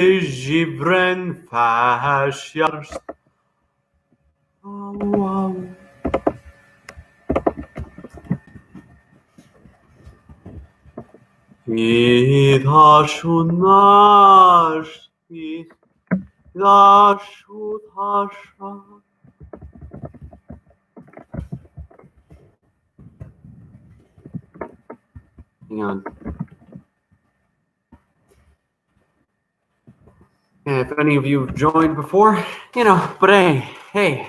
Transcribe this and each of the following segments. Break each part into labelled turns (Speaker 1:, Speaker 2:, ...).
Speaker 1: Gibran fasciars. Wow. İtaşunlar, İtaşutaşa. Hang on. Yeah, if any of you have joined before, but hey.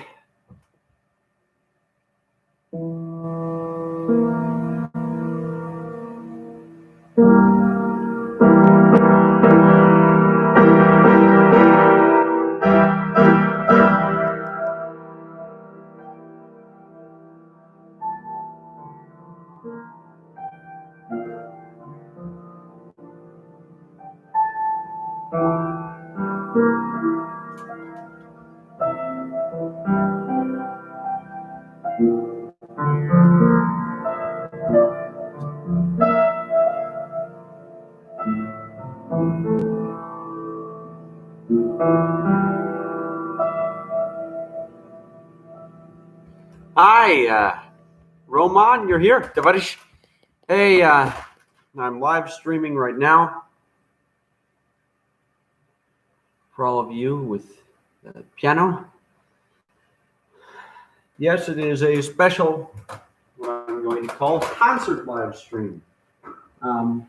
Speaker 1: Hi, Roman, you're here. Tavarish. Hey, I'm live streaming right now for all of you with the piano. Yes, it is a special, what I'm going to call, concert live stream. I'll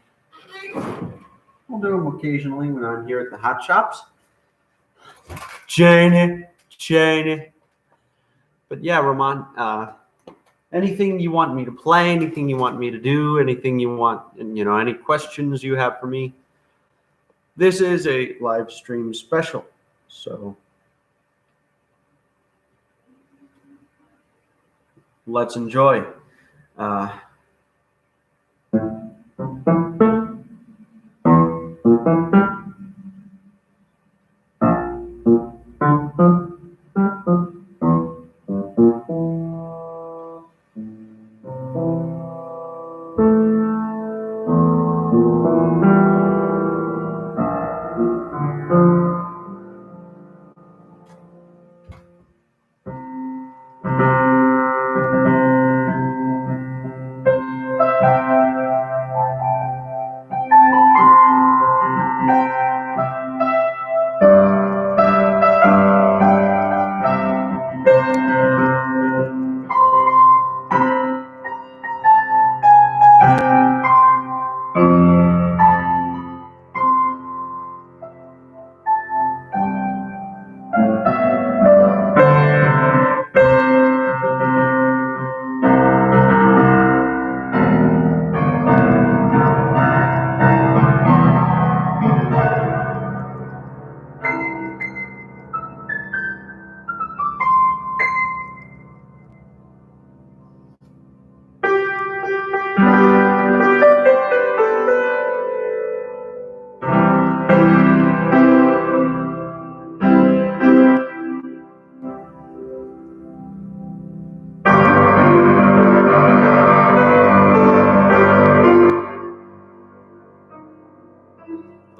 Speaker 1: do them occasionally when I'm here at the hot shops. Janie. But yeah, Roman, anything you want me to play, anything you want me to do, anything you want, any questions you have for me, this is a live stream special. So let's enjoy.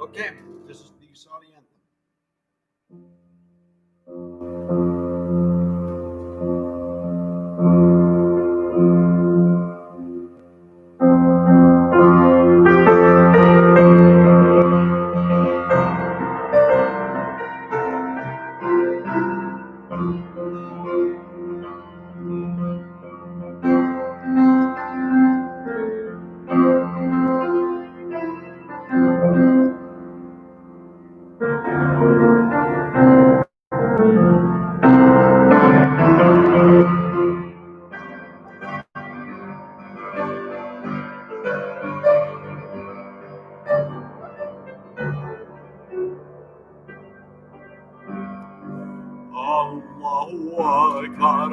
Speaker 1: Okay, this is the Saudi anthem. Allahu Akbar,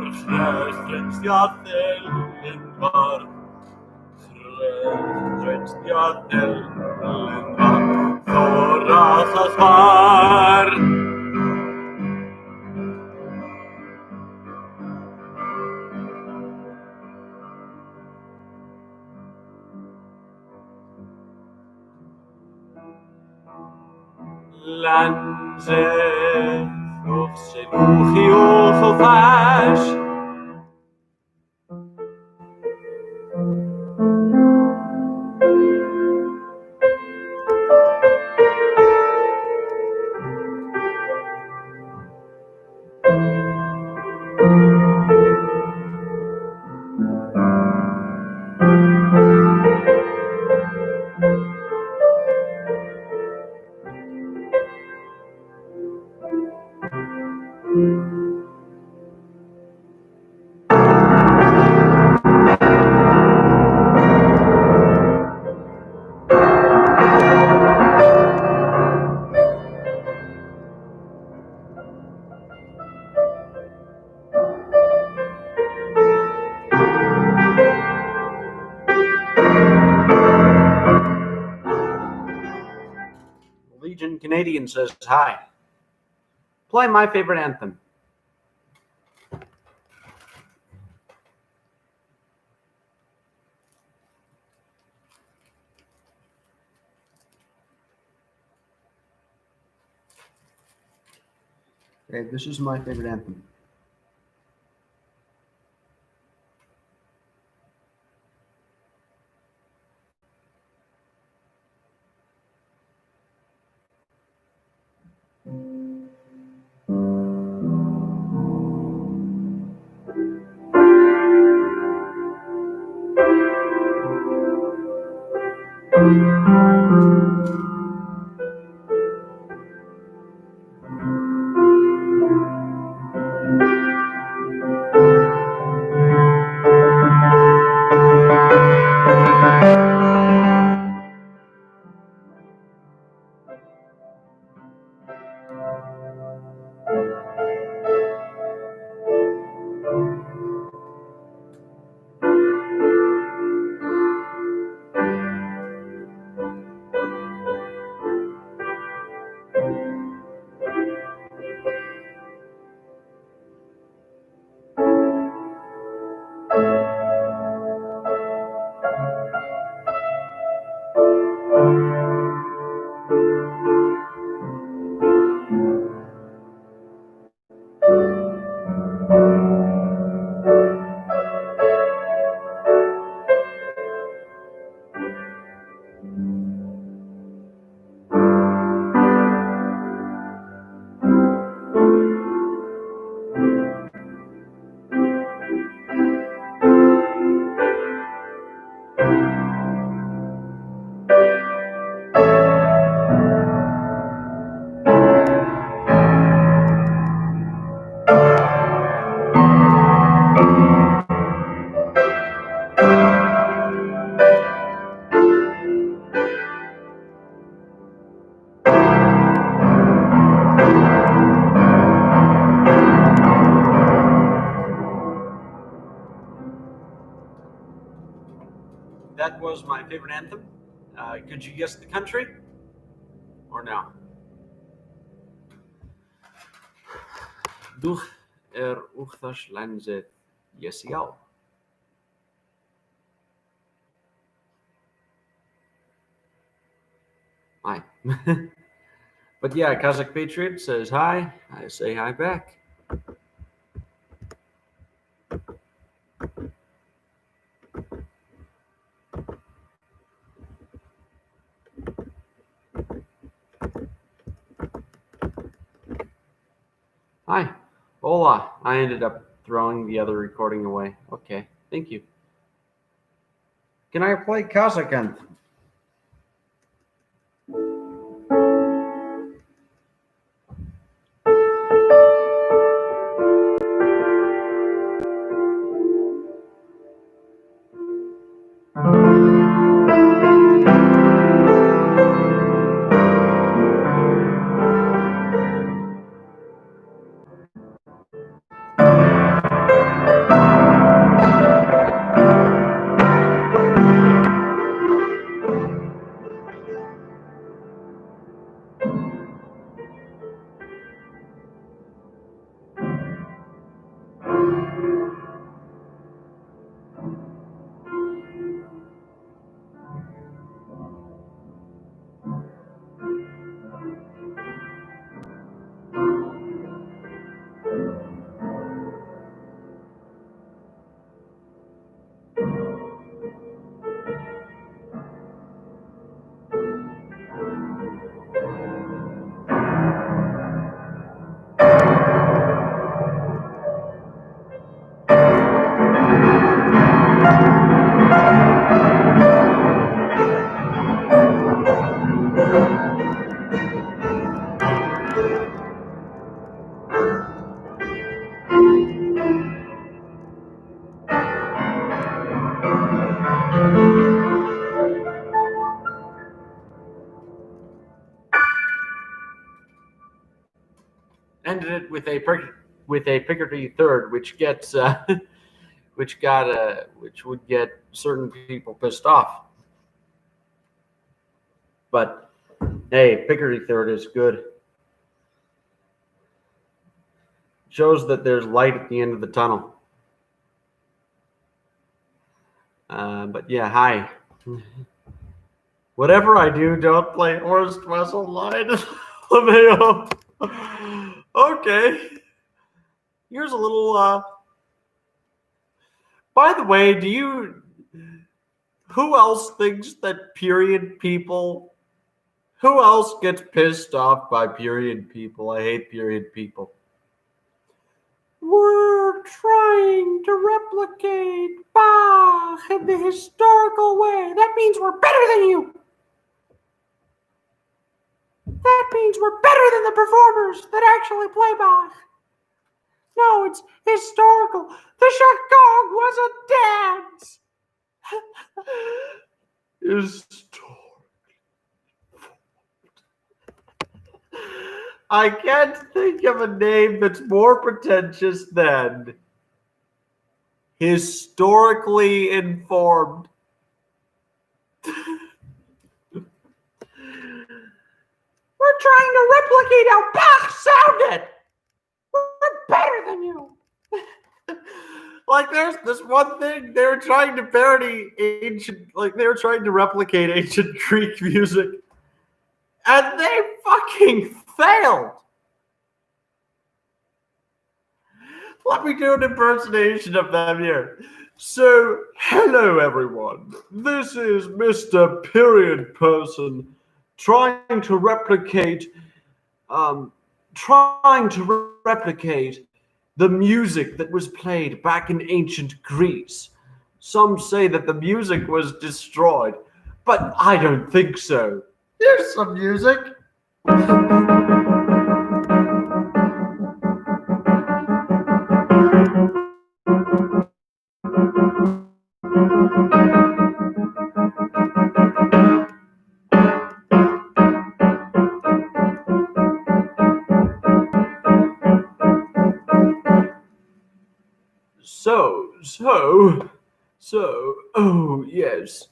Speaker 1: Hrestjatellen var, Thorasas var. La lanzet of seduchi of fash. Legion Canadian says hi. Play my favorite anthem. Okay, this is my favorite anthem. That was my favorite anthem. Could you guess the country? Or no? Durch Uchthas Lanzet Yesial. Hi. But yeah, Kazakh Patriot says hi. I say hi back. Hi. Hola. I ended up throwing the other recording away. Okay. Thank you. Can I play Kazakh anthem? ended it with a Picardy third, which gets which would get certain people pissed off. But hey, Picardy third is good. Shows that there's light at the end of the tunnel. But yeah, hi. Whatever I do, don't play Horst Wessel line. Okay. Here's a little. By the way, who else thinks that period people? Who else gets pissed off by period people? I hate period people. We're trying to replicate Bach in the historical way. That means we're better than you. That means we're better than the performers that actually play Bach. No, it's historical. The Shakong was a dance. Historical. I can't think of a name that's more pretentious than historically informed. We're trying to replicate how Bach sounded. We're better than you. Like there's this one thing they're trying to parody they're trying to replicate ancient Greek music, and they fucking failed. Let me do an impersonation of them here. So, hello everyone. This is Mr. Period Person trying to replicate the music that was played back in ancient Greece. Some say that the music was destroyed, but I don't think so. Here's some music. Oh yes.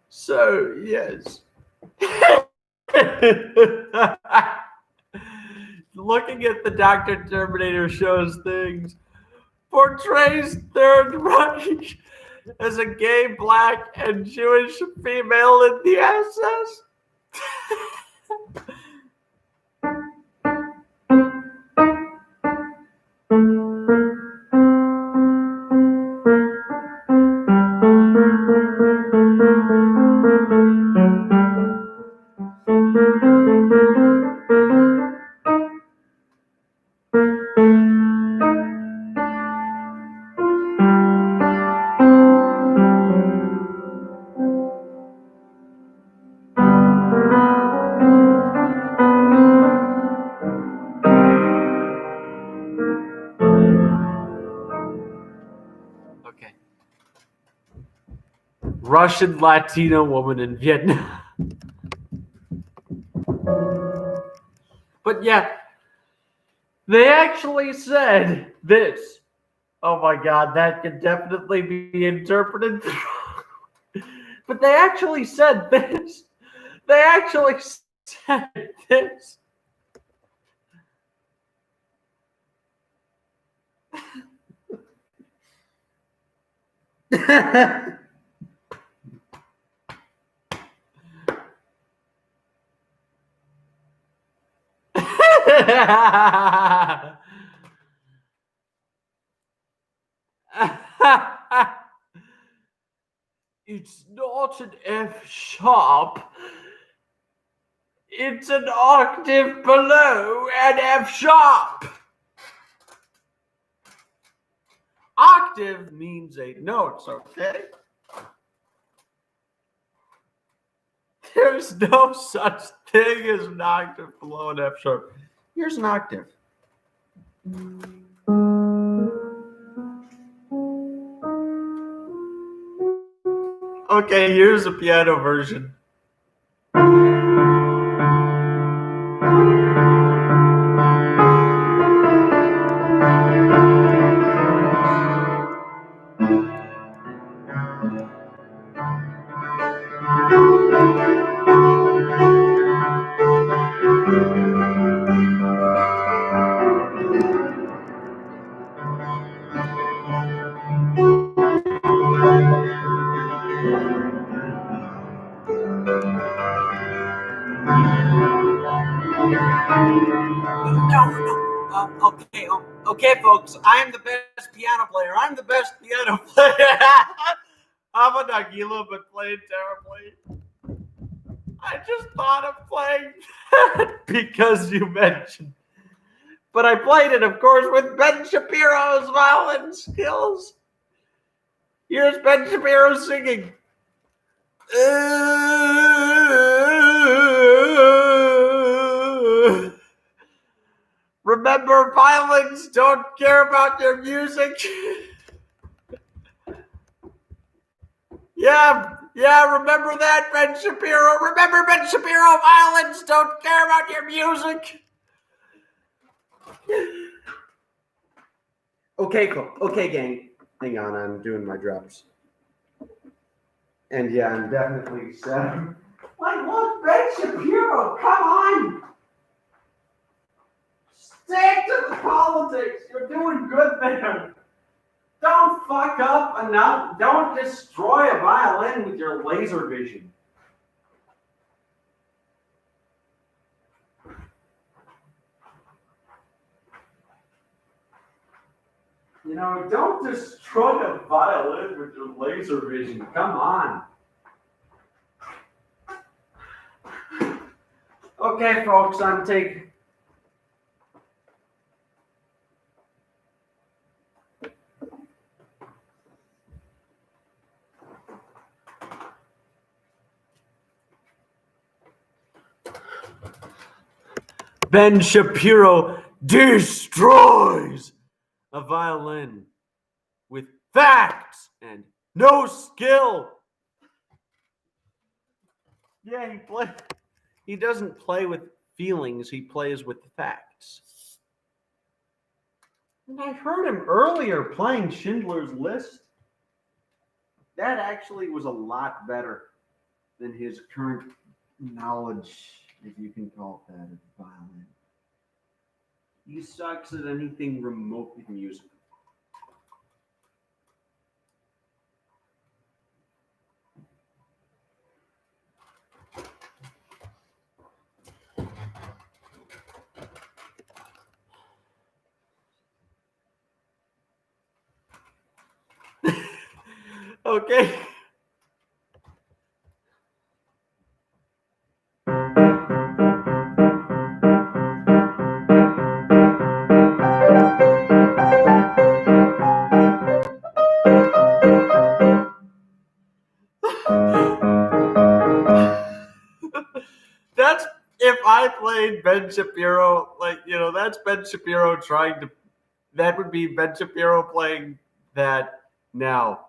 Speaker 1: So yes. Looking at the Dr. Terminator shows things, portrays Third Reich as a gay black and Jewish female in the SS. Okay. Russian Latino woman in Vietnam. But yeah, they actually said this. Oh my God, that could definitely be interpreted. But they actually said this. They actually said this. It's not an F sharp. It's an octave below an F sharp. Octave means 8 notes, okay? There's no such thing as an octave below an F sharp. Here's an octave. Okay, here's a piano version. Okay, folks. I'm the best piano player. I'm the best piano player. I'm a Nagila, but playing terribly. I just thought of playing that because you mentioned. But I played it, of course, with Ben Shapiro's violin skills. Here's Ben Shapiro singing. Remember, violins don't care about your music. Yeah, remember that, Ben Shapiro? Remember, Ben Shapiro, violins don't care about your music. Okay, cool. Okay, gang. Hang on, I'm doing my drops. And yeah, I'm definitely sad. Like, look, Ben Shapiro, come on! Stick to the politics. You're doing good there. Don't fuck up enough. Don't destroy a violin with your laser vision. You know, don't destroy a violin with your laser vision. Come on. Okay, folks, I'm taking. Ben Shapiro destroys a violin with facts and no skill. Yeah, he doesn't play with feelings, he plays with facts. And I heard him earlier playing Schindler's List. That actually was a lot better than his current knowledge, if you can call it that, of violin. He sucks at anything remotely musical. Okay. That's if I played Ben Shapiro, like, you know, that's Ben Shapiro trying to, that would be Ben Shapiro playing that now.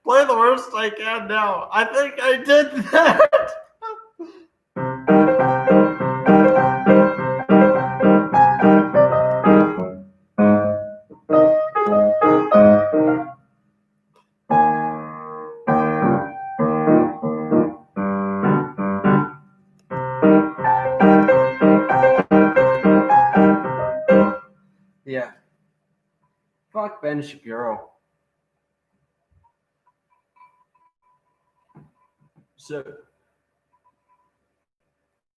Speaker 1: Play the worst I can now. I think I did that. Yeah. Fuck Ben Shapiro. So,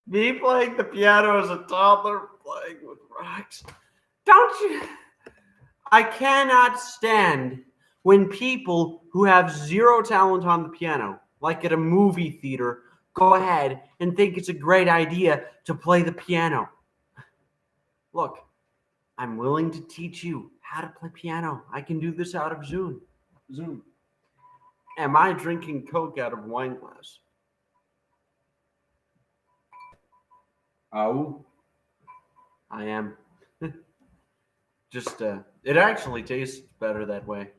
Speaker 1: me playing the piano as a toddler, playing with rocks. Don't you? I cannot stand when people who have zero talent on the piano, like at a movie theater, go ahead and think it's a great idea to play the piano. Look, I'm willing to teach you how to play piano. I can do this out of Zoom. Am I drinking Coke out of a wine glass? Oh, I am. Just, it actually tastes better that way.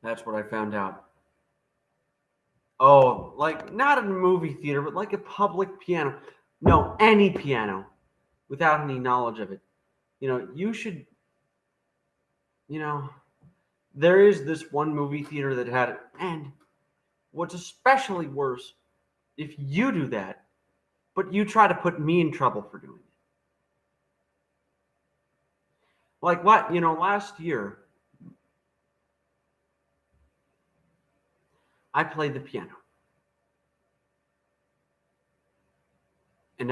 Speaker 1: That's what I found out. Oh, like not in a movie theater, but like a public piano. No, any piano without any knowledge of it. You know, you should, you know, there is this one movie theater that had it. And what's especially worse, if you do that, but you try to put me in trouble for doing it. Like what? You know, last year, I played the piano. And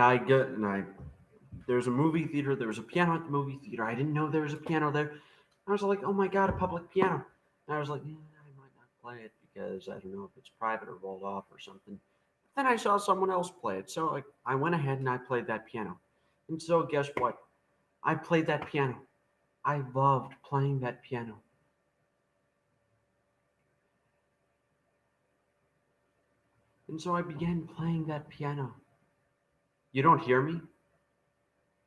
Speaker 1: there's a movie theater. There was a piano at the movie theater. I didn't know there was a piano there. I was like, oh my god, a public piano. And I was like, I might not play it because I don't know if it's private or rolled off or something. But then I saw someone else play it, so I went ahead and I played that piano. And so guess what? I played that piano. I loved playing that piano. And so I began playing that piano. You don't hear me?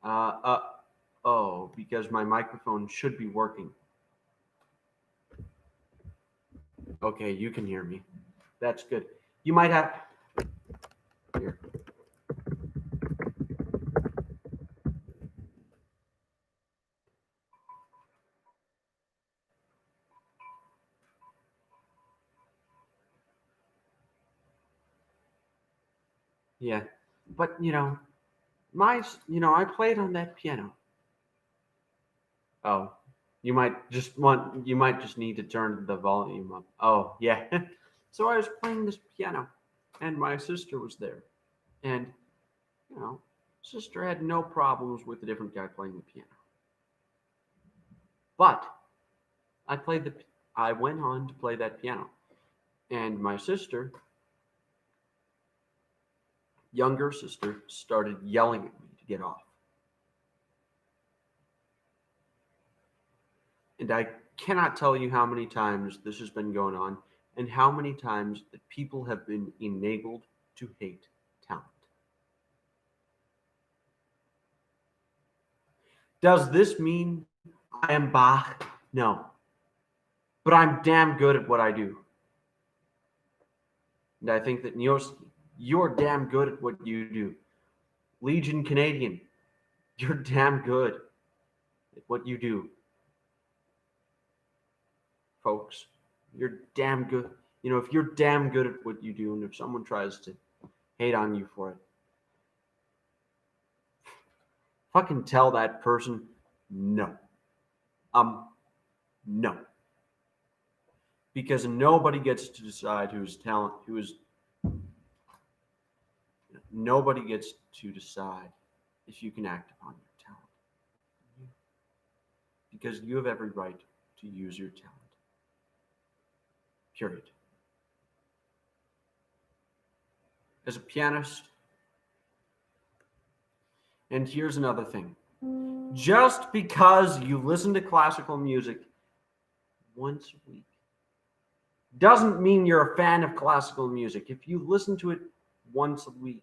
Speaker 1: Uh, uh, oh, because my microphone should be working. Okay, you can hear me. That's good. You might have. Here. Yeah. But, I played on that piano. Oh, you might just need to turn the volume up. Oh, yeah. So I was playing this piano, and my sister was there. And, you know, sister had no problems with the different guy playing the piano. But I played the I went on to play that piano. And my sister, younger sister, started yelling at me to get off. And I cannot tell you how many times this has been going on and how many times that people have been enabled to hate talent. Does this mean I am Bach? No. But I'm damn good at what I do. And I think that you're damn good at what you do. Legion Canadian, you're damn good at what you do, folks. You're damn good. If you're damn good at what you do, and if someone tries to hate on you for it, fucking tell that person no. No. Because nobody gets to decide nobody gets to decide if you can act upon your talent. Because you have every right to use your talent. Period. As a pianist, and here's another thing. Just because you listen to classical music once a week doesn't mean you're a fan of classical music. If you listen to it once a week,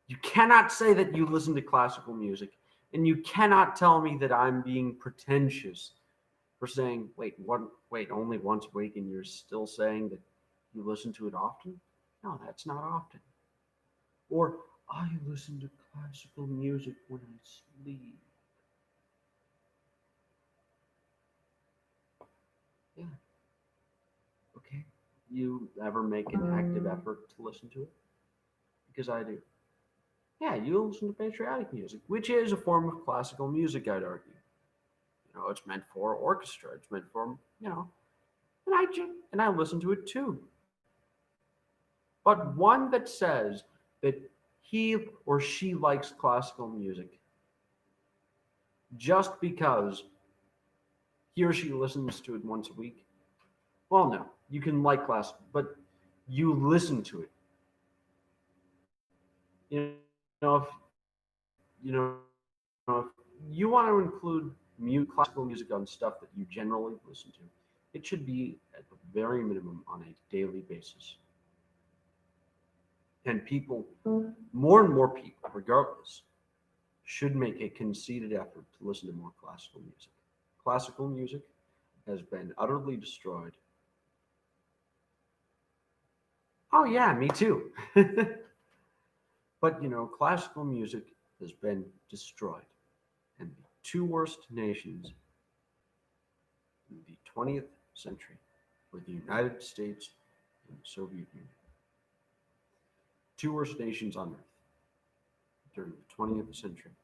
Speaker 1: you cannot say that you listen to classical music, and you cannot tell me that I'm being pretentious for saying, wait, only once a week, and you're still saying that you listen to it often? No, that's not often. Or, I listen to classical music when I sleep. Yeah. Okay. You ever make an active effort to listen to it? Because I do. Yeah, you listen to patriotic music, which is a form of classical music, I'd argue. It's meant for orchestra. It's meant for, and I listen to it too. But one that says that he or she likes classical music just because he or she listens to it once a week. Well, no, you can like classical, but you listen to it. If if you want to include classical music on stuff that you generally listen to, it should be at the very minimum on a daily basis. And people, more and more people, regardless, should make a conceited effort to listen to more classical music. Classical music has been utterly destroyed. Oh yeah, me too. But classical music has been destroyed. And the two worst nations in the 20th century were the United States and the Soviet Union. Two worst nations on earth during the 20th century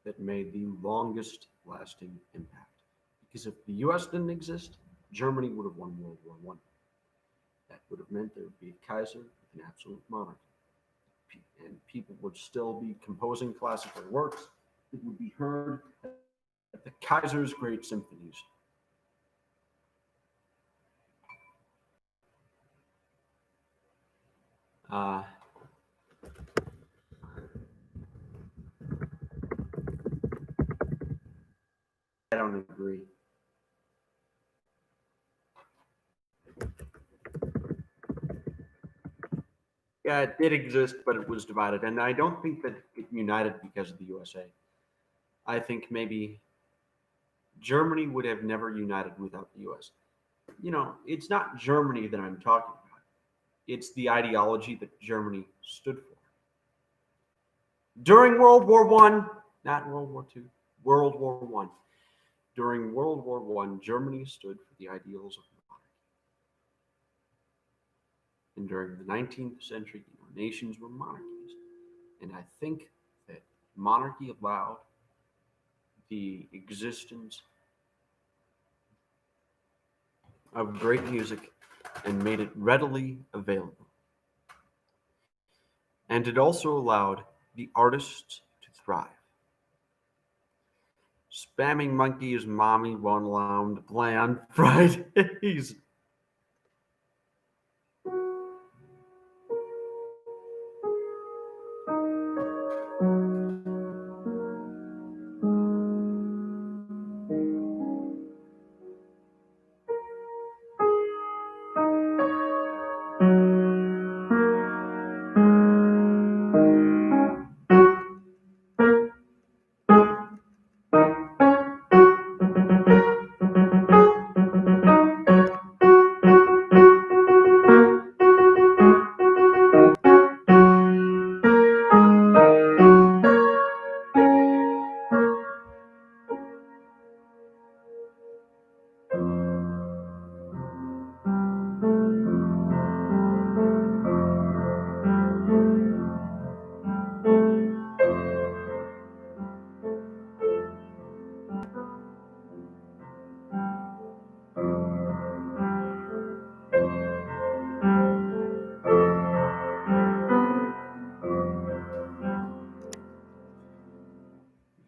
Speaker 1: that made the longest lasting impact. Because if the US didn't exist, Germany would have won World War I. That would have meant there would be a Kaiser with an absolute monarchy. and people would still be composing classical works that would be heard at the Kaiser's great symphonies. I don't agree. Yeah, it did exist, but it was divided. And I don't think that it united because of the USA. I think maybe Germany would have never united without the US. It's not Germany that I'm talking about. It's the ideology that Germany stood for. During World War One, not World War II, World War One. During World War One, Germany stood for the ideals of monarchy. And during the 19th century, nations were monarchies. And I think that monarchy allowed the existence of great music and made it readily available. And it also allowed the artists to thrive. Spamming monkeys, mommy won't allow him to play on Fridays.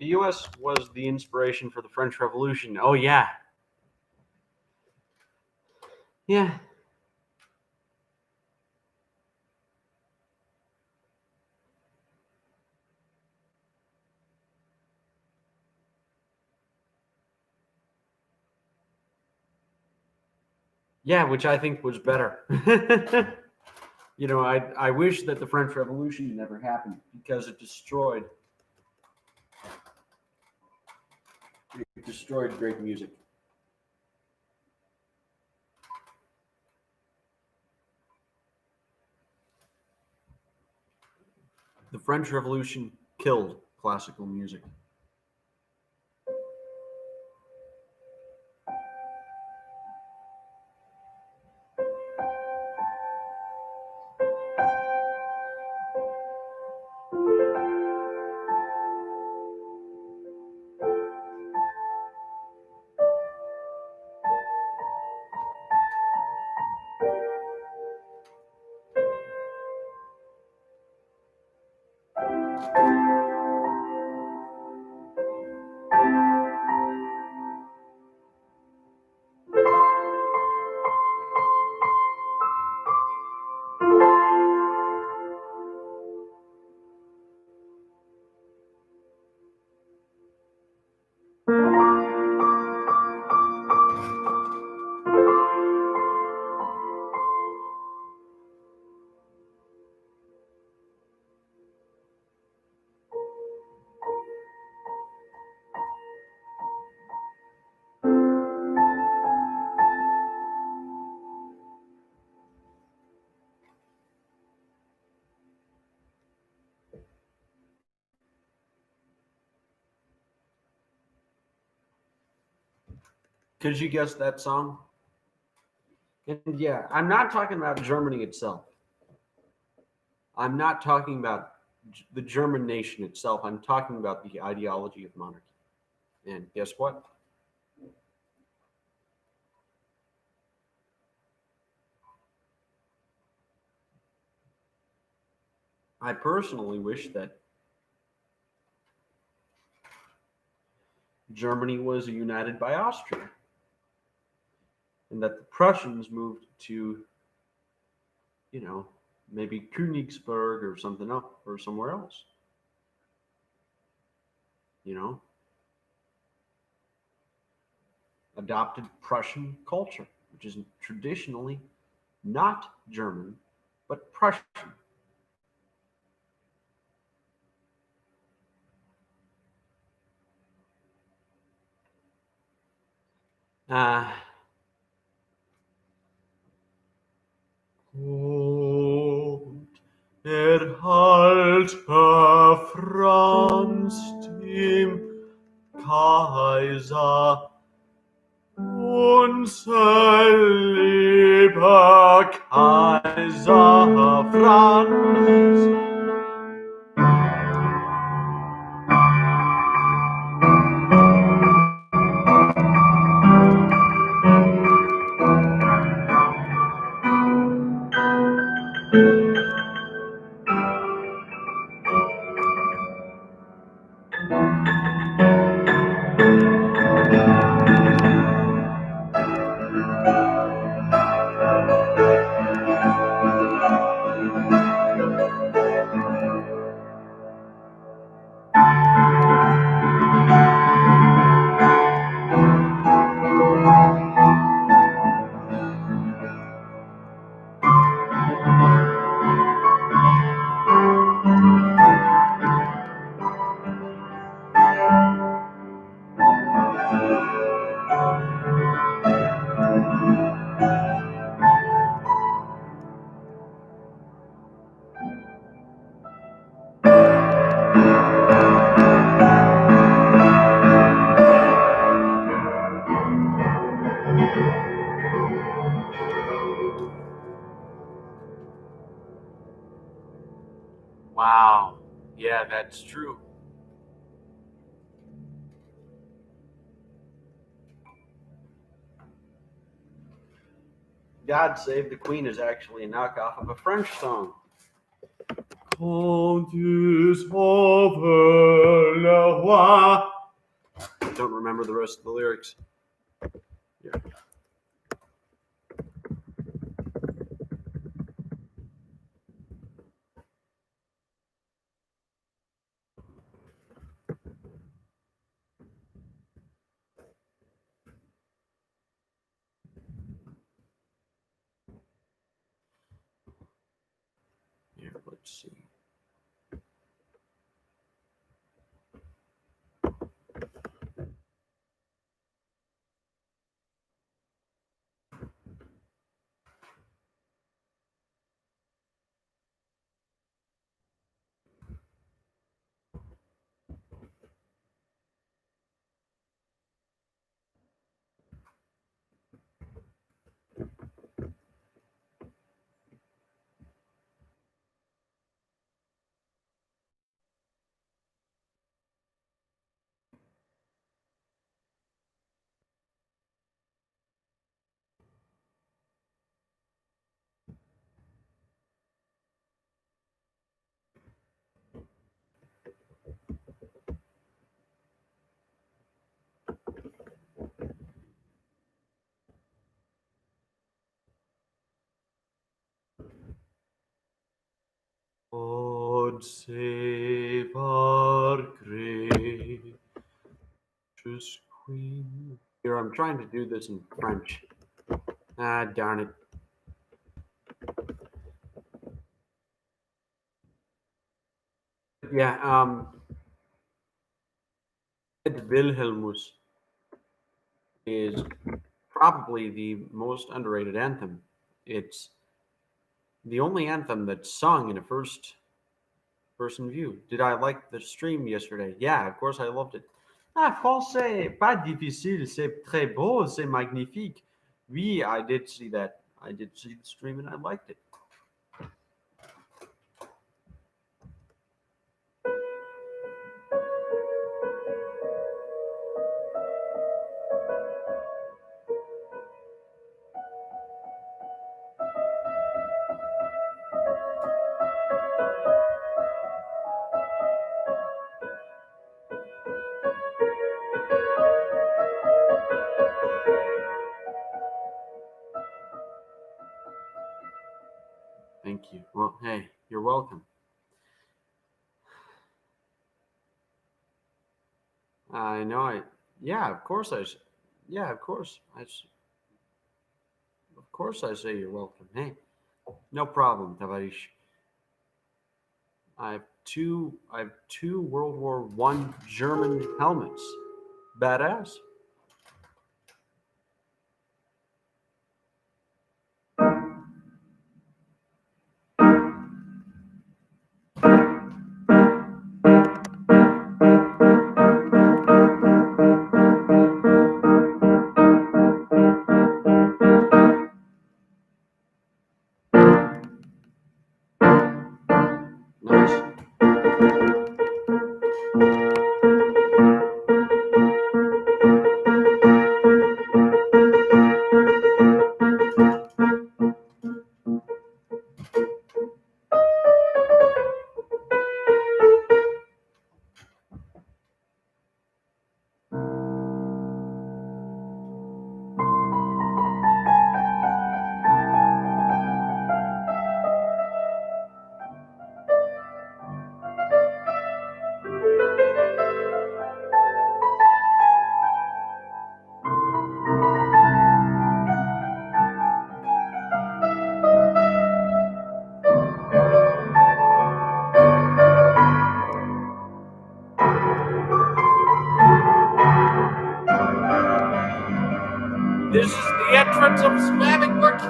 Speaker 1: The US was the inspiration for the French Revolution. Oh, yeah. Yeah. Yeah, which I think was better. I wish that the French Revolution never happened because it destroyed great music. The French Revolution killed classical music. Could you guess that song? And yeah, I'm not talking about Germany itself. I'm not talking about the German nation itself. I'm talking about the ideology of monarchy. And guess what? I personally wish that Germany was united by Austria and that the Prussians moved to, maybe Königsberg or something else or somewhere else, adopted Prussian culture, which is traditionally not German, but Prussian. Uh, Und erhalte Franz dem Kaiser unser lieber Kaiser Franz. Wow. Yeah, that's true. God Save the Queen is actually a knockoff of a French song. Comtes over le roi. I don't remember the rest of the lyrics. Yeah. Here, let's see. God save our gracious Queen. Here, I'm trying to do this in French. Ah, darn it. Yeah, Ed Wilhelmus is probably the most underrated anthem. It's the only anthem that's sung in a first person view. Did I like the stream yesterday? Yeah, of course I loved it. Ah, français, pas difficile, c'est très beau, c'est magnifique. Oui, I did see that. I did see the stream and I liked it. Thank you. Well, hey, you're welcome. I know. Yeah, of course yeah, of course. Of course I say you're welcome. Hey, no problem, Tavarish. I have two World War One German helmets. Badass. Nice. This is the entrance of Spamming Monkey.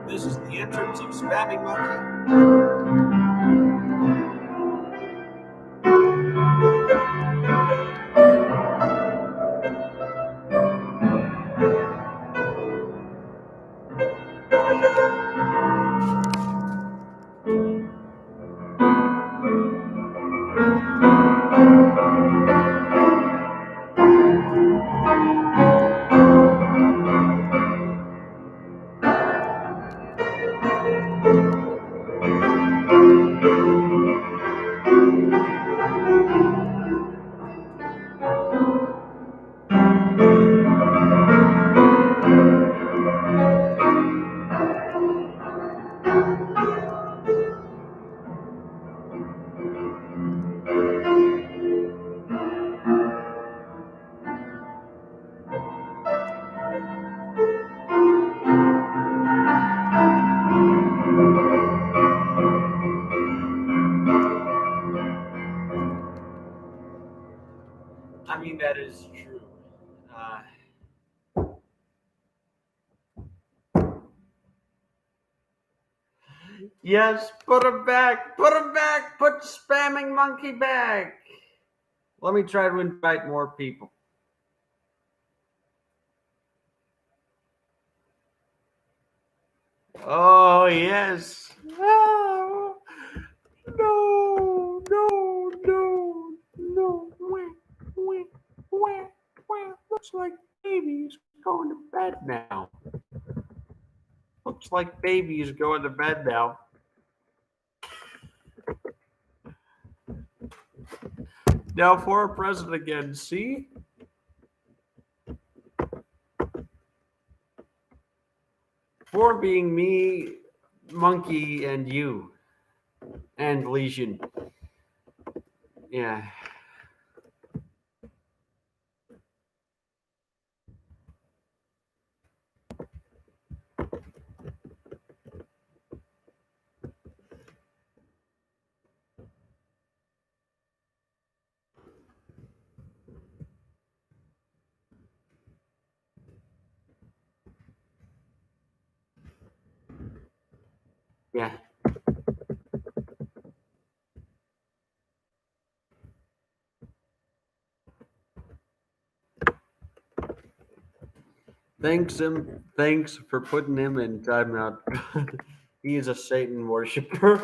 Speaker 1: This is the entrance of Spamming Monkey. I mean, that is true. Uh, yes, put him back. Put him back. Put Spamming Monkey back. Let me try to invite more people. Oh, yes. Oh, no, no, no, no. Looks like baby's going to bed now. Looks like baby's going to bed now. Now for a president again, see? For being me, Monkey, and you. And Legion. Yeah. Yeah. Thanks for putting him in timeout. He is a Satan worshiper.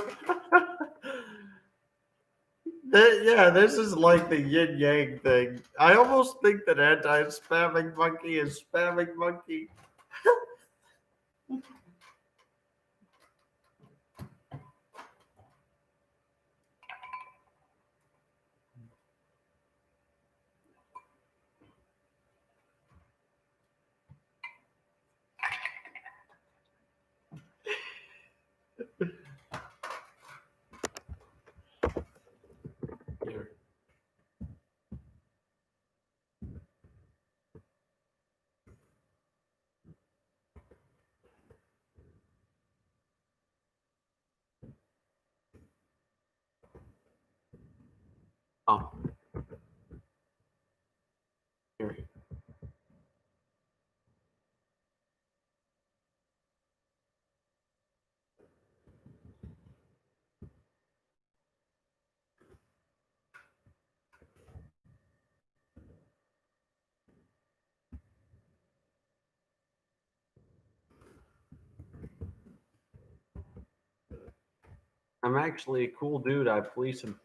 Speaker 1: Yeah, this is like the yin yang thing. I almost think that anti-spamming monkey is spamming monkey. Oh. Here. I'm actually a cool dude. I police him.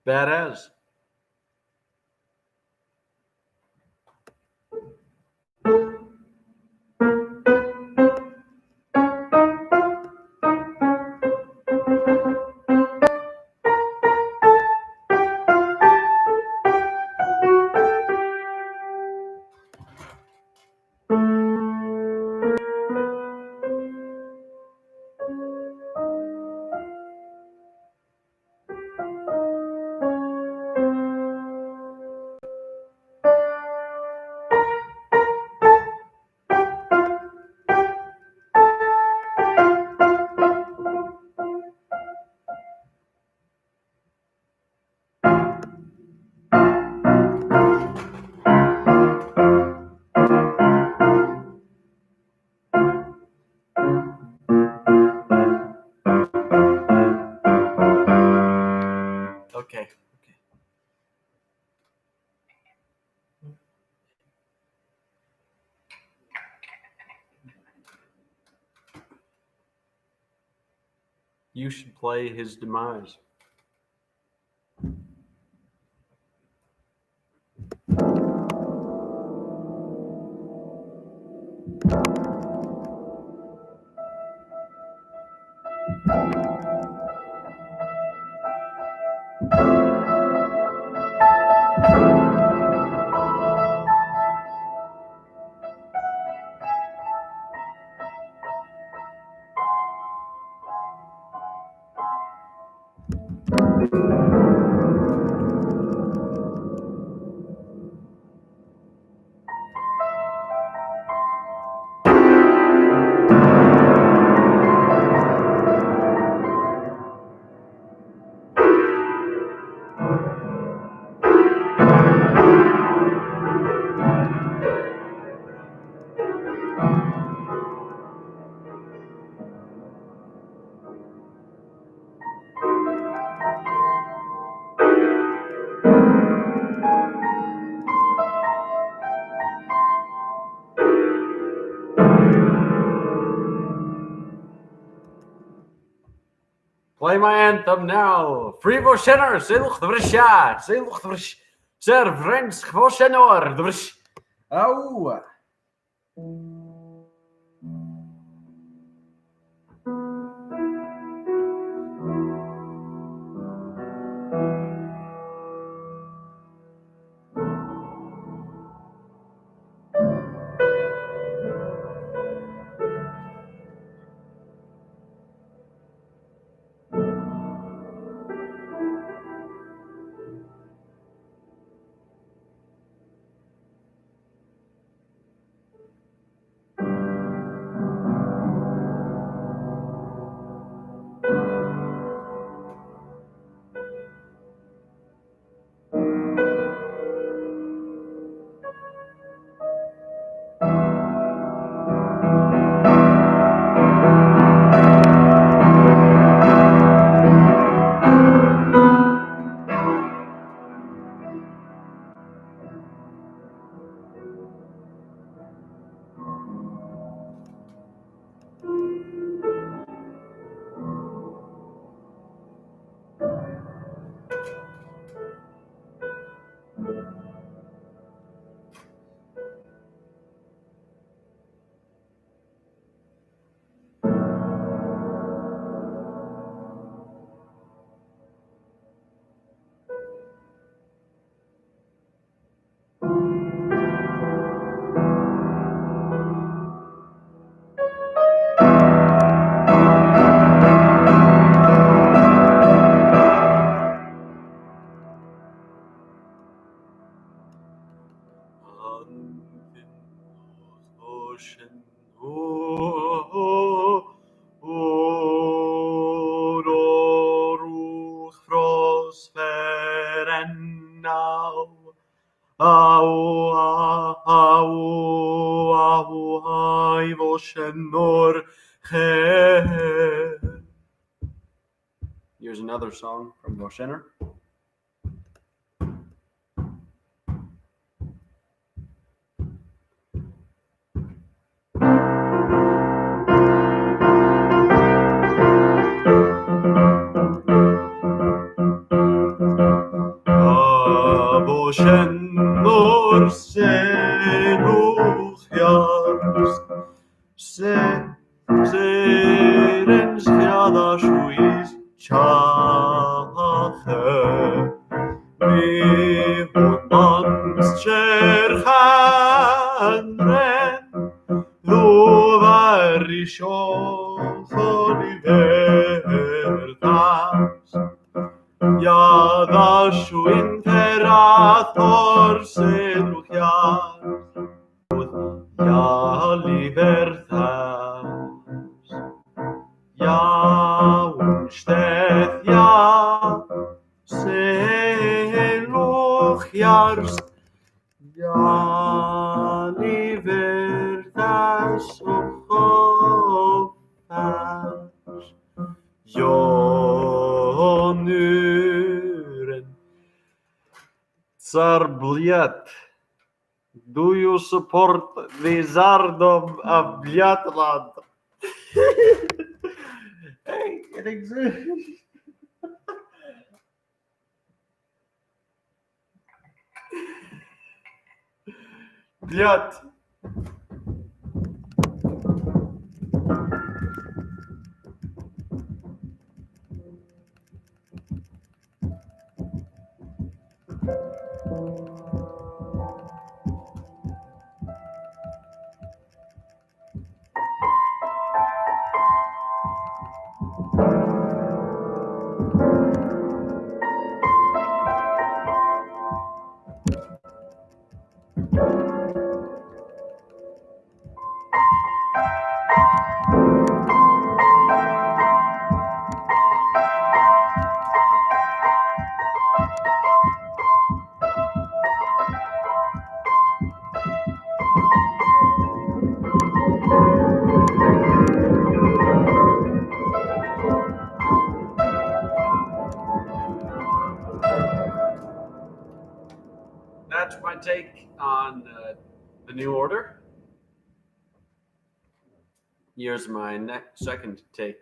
Speaker 1: Badass. Okay. You should play his demise. Play my anthem now. Frivo Shenner, Silch Vrisha, Silch Vrish, Sir Vrensk Voshenor, Vrish. Au. now. I voshenor he. Here's another song from Voshener. Voshenor senuchiars serens chiada shuis chache mi humans cherchanren Duvarishon libertas Yadashu imperator seducias Ya libertas Ya unsteth ya seduciars Ya libertas ochofas Jonuren Tsarbliat. Do you support the Tsardom of Blyatland? Hey, it exists. Blyat. That's my take on the new order. Here's my second take.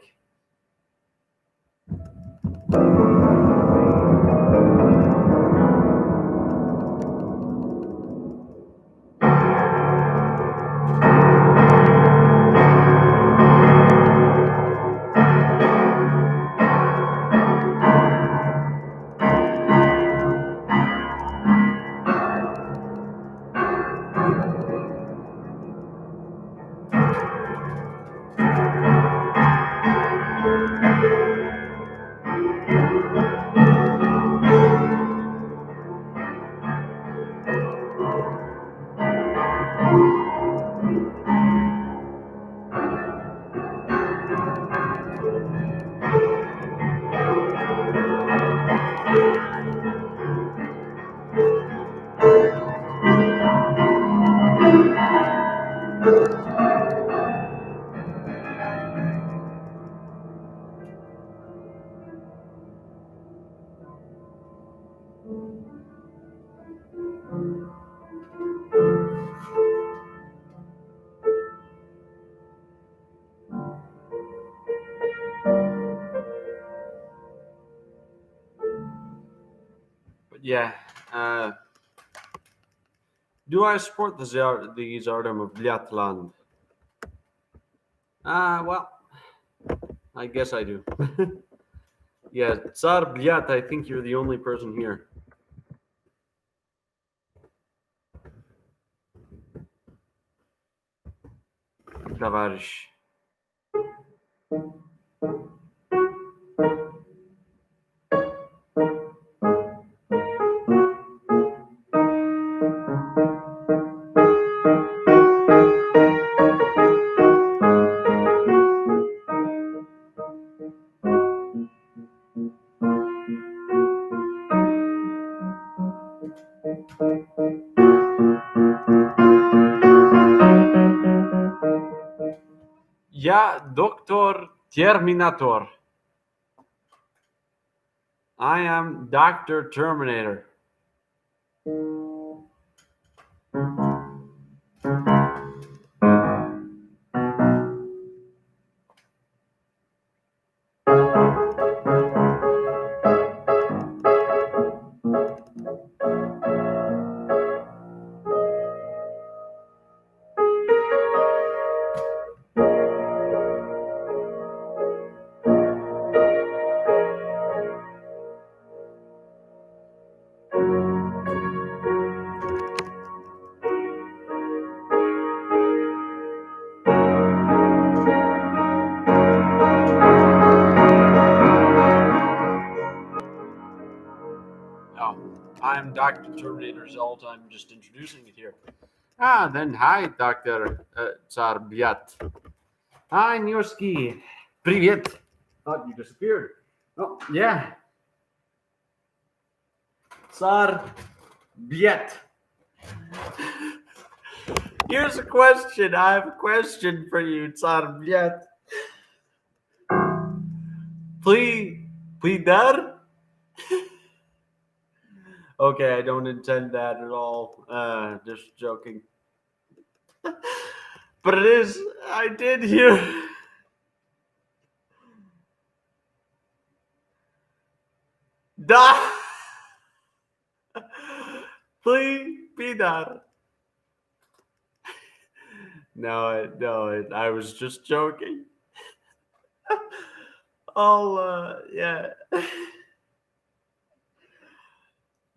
Speaker 1: But yeah, do I support the Tsardom of Blyatland? Well, I guess I do. Yeah, Tsar Blyat, I think you're the only person here. Tavarish. Я Doctor Terminator. I am Dr. Terminator. Oh, I'm Dr. Terminator Zelt. I'm just introducing it here. Then hi, Dr. Tsarbiat. Hi, Nurski. Привет. Thought you disappeared. Oh, yeah. Tsarbiat. Here's a question. I have a question for you, Tsarbiat. Please, Dad? Okay, I don't intend that at all. Just joking. But it is. I did hear. Da. Please be that. No, I was just joking. Yeah.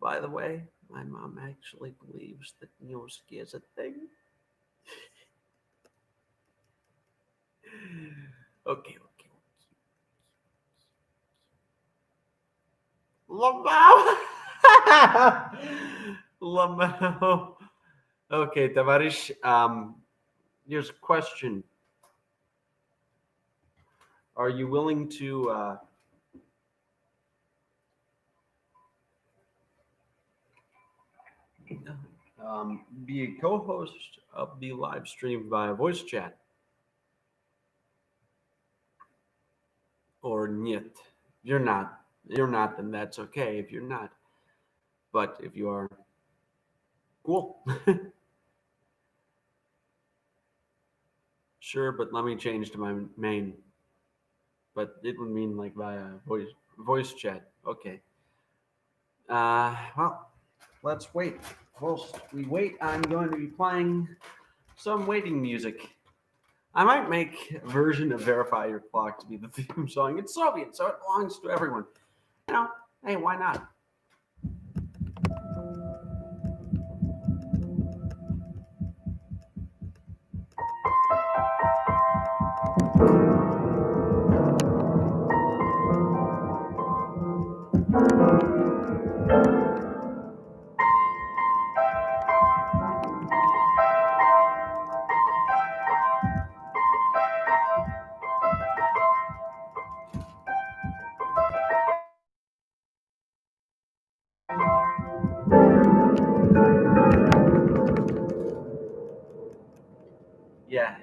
Speaker 1: By the way, my mom actually believes that Nyoski is a thing. Okay. Lamau. Lamau. Okay, Tavarish. Here's a question. Are you willing to be a co-host of the live stream via voice chat? Or niet? You're not, then that's okay if you're not. But if you are, cool. Sure, but let me change to my main. But it would mean like via voice chat. Okay. Well, let's wait. Whilst we wait, I'm going to be playing some waiting music. I might make a version of Verify Your Clock to be the theme song. It's Soviet, so it belongs to everyone. You know, hey, why not? Yeah,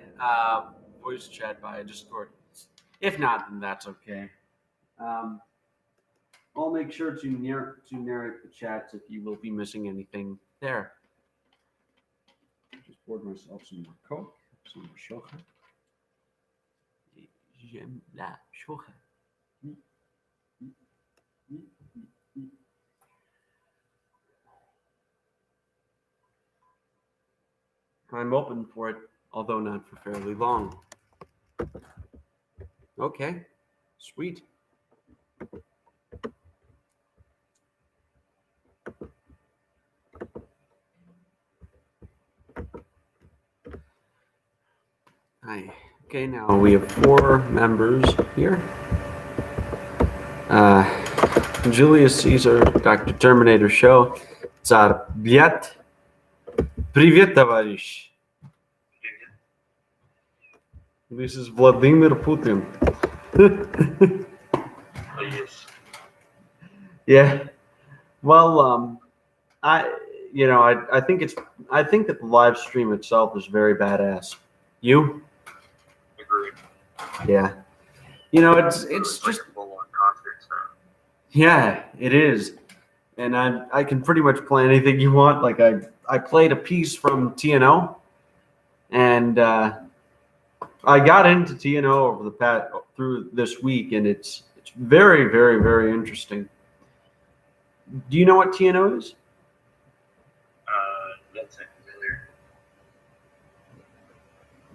Speaker 1: voice chat via Discord. If not, then that's okay. I'll make sure to narrate the chats if you will be missing anything there. Just poured myself some more Coke, some more sugar. J'aime la sugar. I'm open for it, although not for fairly long. Okay, sweet. Hi. Okay, now we have 4 members here. Julius Caesar, Dr. Terminator Show, Tsar Biat. Привет, товарищ. This is Vladimir Putin.
Speaker 2: Yes.
Speaker 1: Yeah. Well, you know, I think that the live stream itself is very badass. You?
Speaker 2: Agreed.
Speaker 1: Yeah. You know, it's just
Speaker 2: like a full-on concert stuff.
Speaker 1: yeah, it is. And I can pretty much play anything you want. Like I played a piece from TNO, and I got into TNO over the past through this week, and it's very, very, very interesting. Do you know what TNO is?
Speaker 2: That's familiar.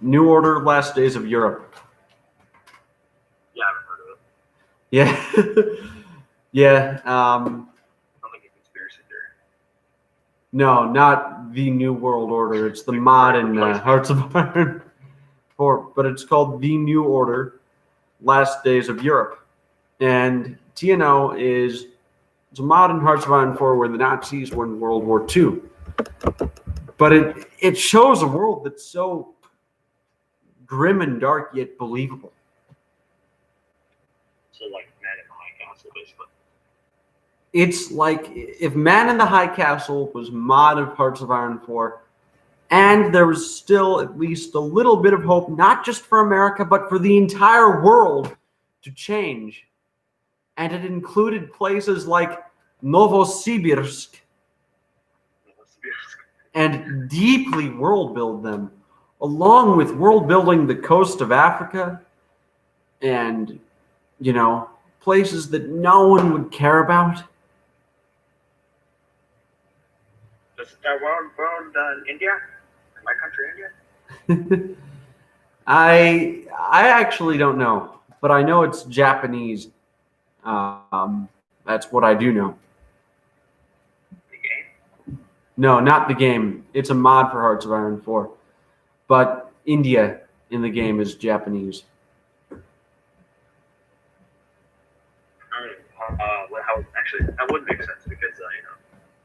Speaker 1: New Order, Last Days of Europe.
Speaker 2: Yeah, I haven't heard of it.
Speaker 1: Yeah, yeah.
Speaker 2: Sounds like a conspiracy theory.
Speaker 1: No, not the New World Order. It's the mod in Hearts of Iron 4, but it's called the New Order, Last Days of Europe. And TNO is it's a mod in Hearts of Iron 4 where the Nazis won World War II. But it shows a world that's so grim and dark yet believable.
Speaker 2: So like Man in the High Castle, basically.
Speaker 1: It's like if Man in the High Castle was mod of Hearts of Iron 4, and there was still at least a little bit of hope, not just for America, but for the entire world to change. And it included places like Novosibirsk and deeply world build them, along with world building the coast of Africa and, you know, places that no one would care about.
Speaker 2: Does world India? My country, India?
Speaker 1: I actually don't know, but I know it's Japanese. That's what I do know.
Speaker 2: The game?
Speaker 1: No, not the game. It's a mod for Hearts of Iron 4. But India in the game is Japanese.
Speaker 2: Well, actually, that would make sense because,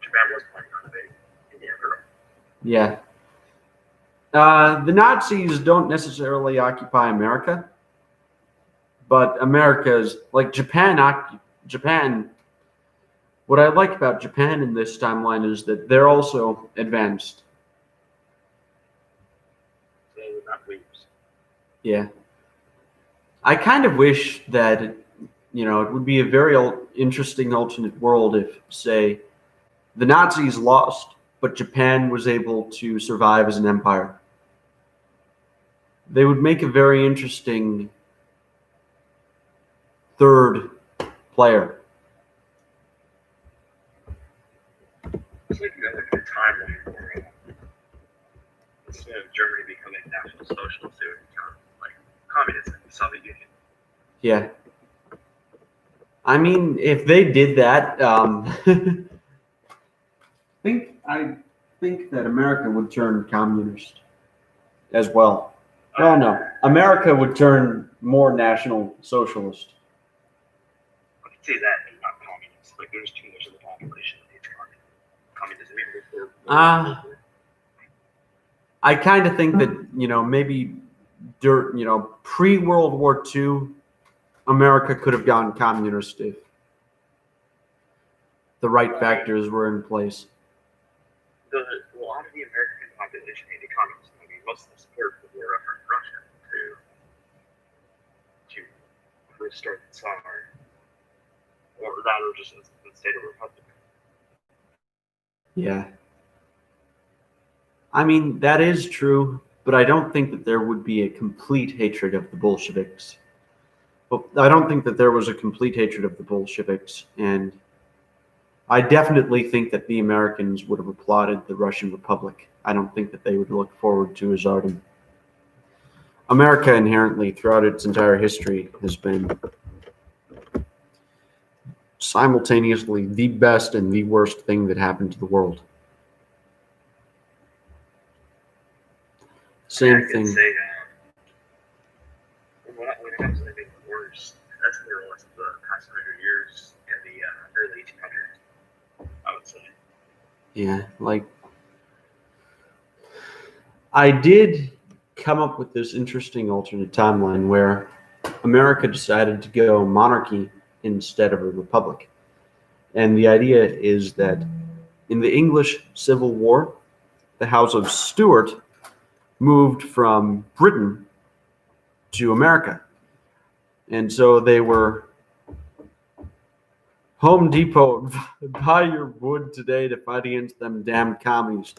Speaker 2: Japan was planning on invading India and Europe.
Speaker 1: Yeah. The Nazis don't necessarily occupy America, but America's like Japan. What I like about Japan in this timeline is that they're also advanced.
Speaker 2: So they're not weeps.
Speaker 1: Yeah. I kind of wish that, you know, it would be a very interesting alternate world if, say, the Nazis lost, but Japan was able to survive as an empire. They would make a very interesting third player.
Speaker 2: It's like a timeline where instead of Germany becoming National Socialist, it would become like communism, the Soviet Union.
Speaker 1: Yeah. I mean, if they did that, I think that America would turn communist as well. Well, no, America would turn more National Socialist.
Speaker 2: I could say that, and not communist. Like there's too much of the population that needs communism.
Speaker 1: I kind of think that, you know, maybe pre-World War II, America could have gone communist if the right factors were in place.
Speaker 2: A lot of the American population hated communism. I mean, most of the support for the war effort in Russia to restart the Tsar, or that, or just instead a republic.
Speaker 1: Yeah. I mean, that is true, but I don't think that there would be a complete hatred of the Bolsheviks. But I don't think that there was a complete hatred of the Bolsheviks, and I definitely think that the Americans would have applauded the Russian Republic. I don't think that they would look forward to a Tsardom. America inherently, throughout its entire history, has been simultaneously the best and the worst thing that happened to the world. Same thing.
Speaker 2: Say, when it comes to anything worse, that's more or less the past 100 years and the early 1800s, I would say.
Speaker 1: Yeah, like I did come up with this interesting alternate timeline where America decided to go monarchy instead of a republic. And the idea is that in the English Civil War, the House of Stuart moved from Britain to America. And so they were Home Depot, buy your wood today to fight against them damn commies.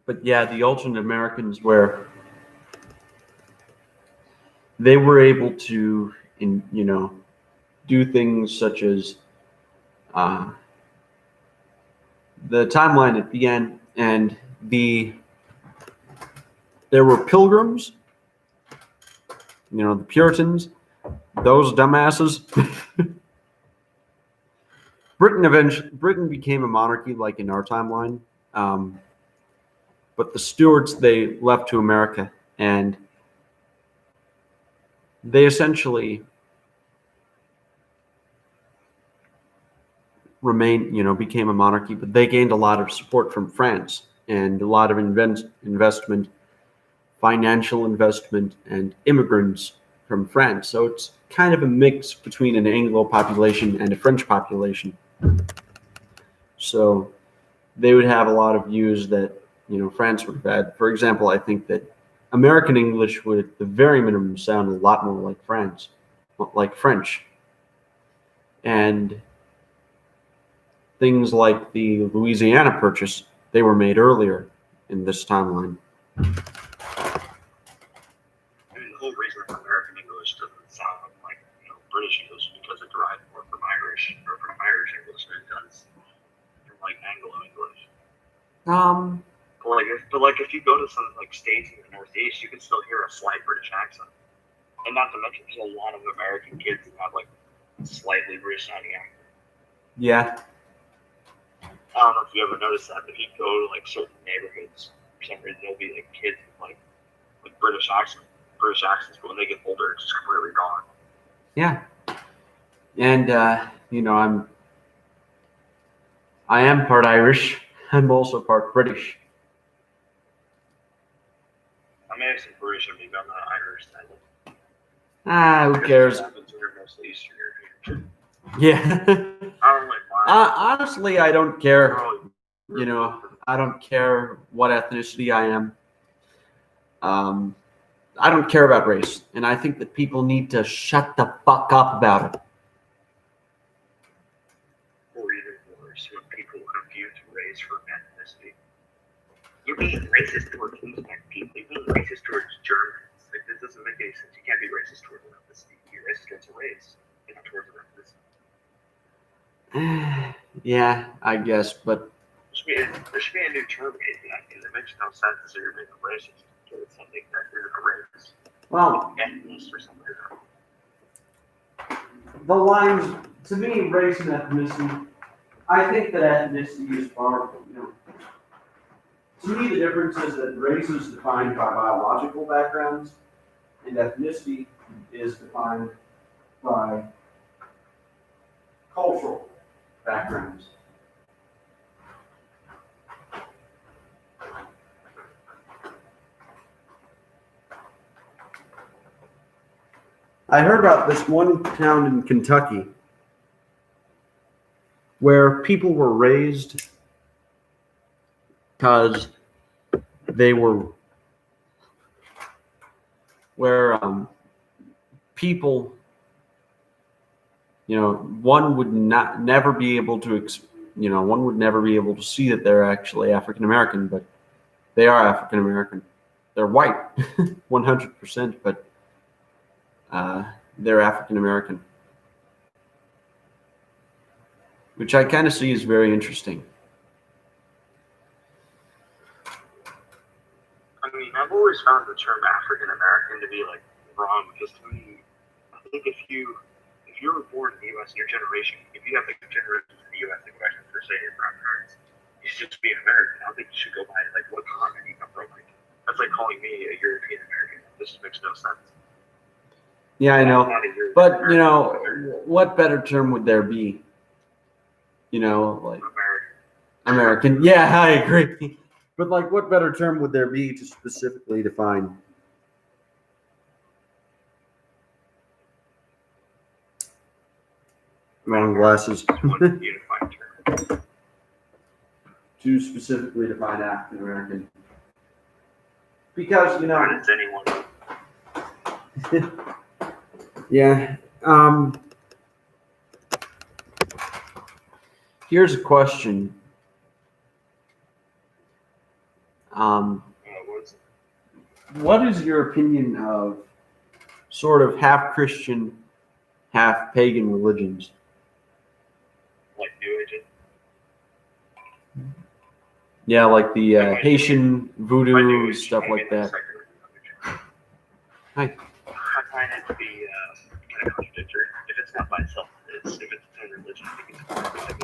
Speaker 1: But yeah, the alternate Americans where they were able to, do things such as the timeline it began, and there were pilgrims, the Puritans, those dumbasses. Britain became a monarchy like in our timeline, but the Stuarts, they left to America, and they essentially became a monarchy, but they gained a lot of support from France and a lot of investment, financial investment, and immigrants from France. So it's kind of a mix between an Anglo population and a French population. So they would have a lot of views that, France would have had. For example, I think that American English would, at the very minimum, sound a lot more like French. And things like the Louisiana Purchase, they were made earlier in this timeline.
Speaker 2: I mean, the whole reason that American English doesn't sound like British English is because it derived more from Irish English than it does from Anglo English. But if you go to some states in the Northeast, you can still hear a slight British accent, and not to mention there's a lot of American kids that have slightly British sounding accent.
Speaker 1: Yeah.
Speaker 2: I don't know if you ever noticed that, but if you go to certain neighborhoods, for some reason there'll be kids with British accents, but when they get older, it's just completely gone.
Speaker 1: Yeah. And I am part Irish. I'm also part British.
Speaker 2: I may have some British in me, but I'm not Irish.
Speaker 1: Who cares?
Speaker 2: Mostly Eastern European.
Speaker 1: Yeah.
Speaker 2: I don't mind.
Speaker 1: Honestly, I don't care. I don't care what ethnicity I am. I don't care about race, and I think that people need to shut the fuck up about it.
Speaker 2: Or even worse, when people confuse race for ethnicity. You're being racist towards Uzbek people. You're being racist towards Germans. This doesn't make any sense. You can't be racist towards an ethnicity. You're racist towards a race, and not towards an ethnicity.
Speaker 1: Yeah, I guess, but
Speaker 2: there should be a new term made for that, because it mentions how sense you're being racist towards something that isn't a race.
Speaker 1: Well,
Speaker 2: ethnicist or something.
Speaker 1: The lines, to me, race and ethnicity, I think that ethnicity is far, to me the difference is that race is defined by biological backgrounds and ethnicity is defined by cultural backgrounds. I heard about this one town in Kentucky where people were raised because they were people, one would never be able to see that they're actually African American, but they are African American. They're white, 100%, but they're African American, which I kind of see is very interesting.
Speaker 2: I mean, I've always found the term African American to be wrong, because to me, I think if you were born in the U.S. in your generation, if you have generations in the U.S. that go back to say your grandparents, you should just be an American. I don't think you should go by what continent you come from. That's like calling me a European American. This just makes no sense.
Speaker 1: Yeah, I know. But, what better term would there be? American. Yeah, I agree. But, what better term would there be to specifically define? Wrong glasses.
Speaker 2: It's one unifying term.
Speaker 1: To specifically define African American. Because, you know.
Speaker 2: Not as anyone.
Speaker 1: Yeah. Here's a question. What is your opinion of sort of half Christian, half pagan religions?
Speaker 2: Like New Age?
Speaker 1: Yeah, like the Haitian voodoo, stuff like that. Hi.
Speaker 2: I find it to be kind of contradictory. If it's not by itself, if it's its own religion, I think it's fine. Like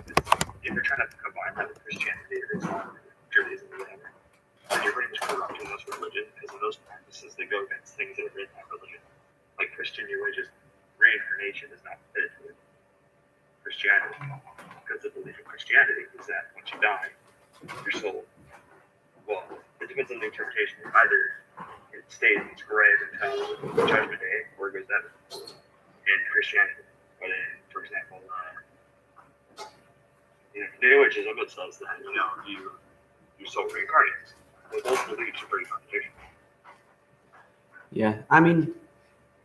Speaker 2: if you're trying to combine that with Christianity or Islam or Judaism or whatever, then you're pretty much corrupting those religion, because in those practices they go against things that are in that religion. Like Christian, your religious reincarnation is not fit with Christianity, because the belief of Christianity is that once you die, your soul, well, it depends on the interpretation. Either it stays in its grave until Judgment Day, or it goes to heaven in Christianity. But in, for example, New Ageism, it says that your soul reincarnates. Well, those beliefs are pretty contradictory.
Speaker 1: Yeah, I mean,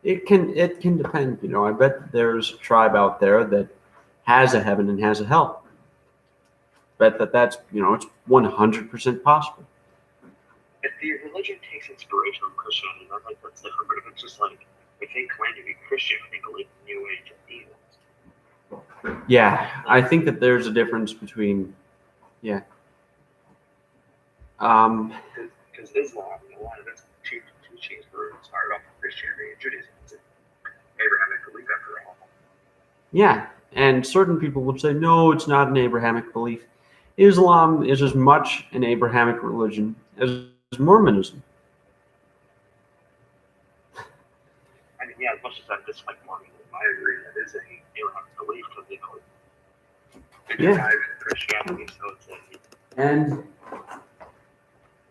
Speaker 1: it can depend. I bet there's a tribe out there that has a heaven and has a hell. Bet that's it's 100% possible.
Speaker 2: If the religion takes inspiration from Christianity, I think that's different. But if it's just like, if they claim to be Christian, they believe in New Age and demons.
Speaker 1: Yeah, I think that there's a difference between, yeah.
Speaker 2: Because Islam, a lot of its teachings were inspired off of Christianity and Judaism. It's an Abrahamic belief, after all.
Speaker 1: Yeah, and certain people would say, no, it's not an Abrahamic belief. Islam is as much an Abrahamic religion as Mormonism.
Speaker 2: I mean, yeah, as much as I dislike Mormonism, I agree that is an Abrahamic belief, because it derives from Christianity, so it's a...
Speaker 1: And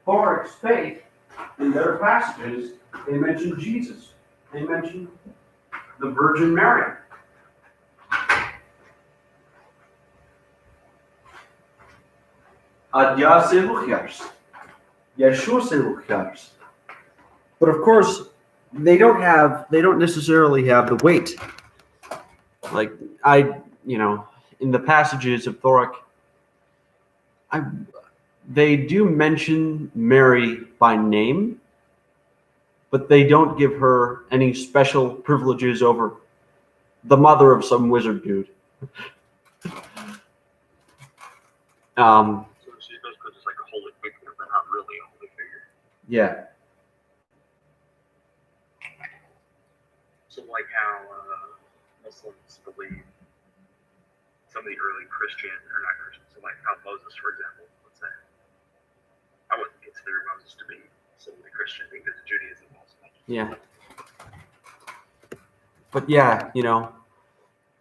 Speaker 1: for its faith, in their passages, they mention Jesus. They mention the Virgin Mary. But of course, they don't necessarily have the weight. Like in the passages of Thoric, they do mention Mary by name, but they don't give her any special privileges over the mother of some wizard dude.
Speaker 2: So she's basically just like a holy figure, but not really a holy figure.
Speaker 1: Yeah.
Speaker 2: So like how Muslims believe, some of the early Christian, or not Christian, so like how Moses, for example, let's say, I wouldn't consider Moses to be solely Christian because Judaism also.
Speaker 1: Yeah. But yeah,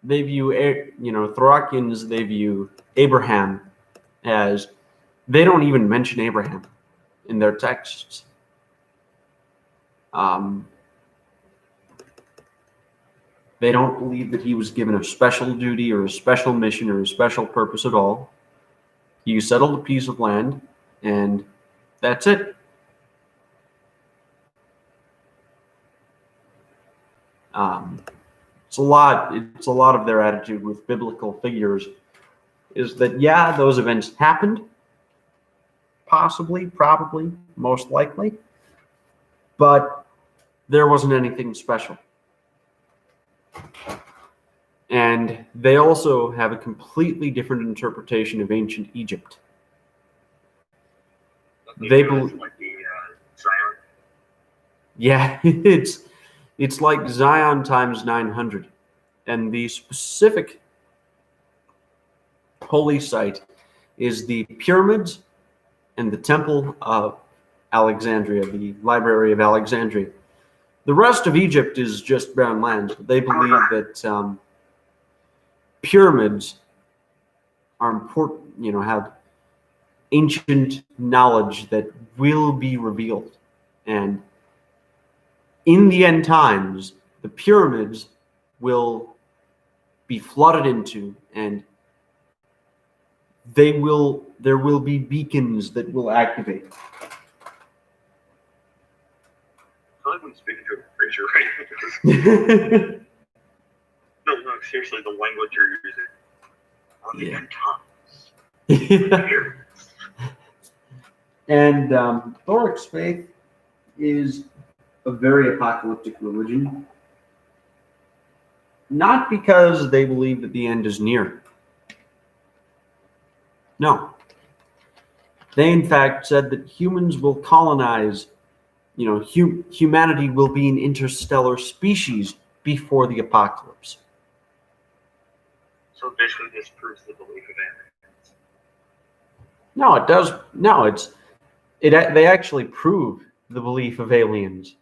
Speaker 1: they view, Thracians, they view Abraham as, they don't even mention Abraham in their texts. They don't believe that he was given a special duty or a special mission or a special purpose at all. He settled a piece of land, and that's it. It's a lot of their attitude with biblical figures is that, yeah, those events happened, possibly, probably, most likely, but there wasn't anything special. And they also have a completely different interpretation of ancient Egypt. They believe,
Speaker 2: like the Zion.
Speaker 1: Yeah, it's like Zion times 900, and the specific holy site is the pyramids and the Temple of Alexandria, the Library of Alexandria. The rest of Egypt is just barren lands, but they believe that pyramids are important, have ancient knowledge that will be revealed. And in the end times, the pyramids will be flooded into, and there will be beacons that will activate.
Speaker 2: I feel like I'm speaking to a preacher right now. No, seriously, the language you're using. On the tongues.
Speaker 1: And Thoric's faith is a very apocalyptic religion. Not because they believe that the end is near. No. They, in fact, said that humans will colonize, humanity will be an interstellar species before the apocalypse.
Speaker 2: So basically this proves the belief of aliens.
Speaker 1: No, it does. No, they actually prove the belief of aliens.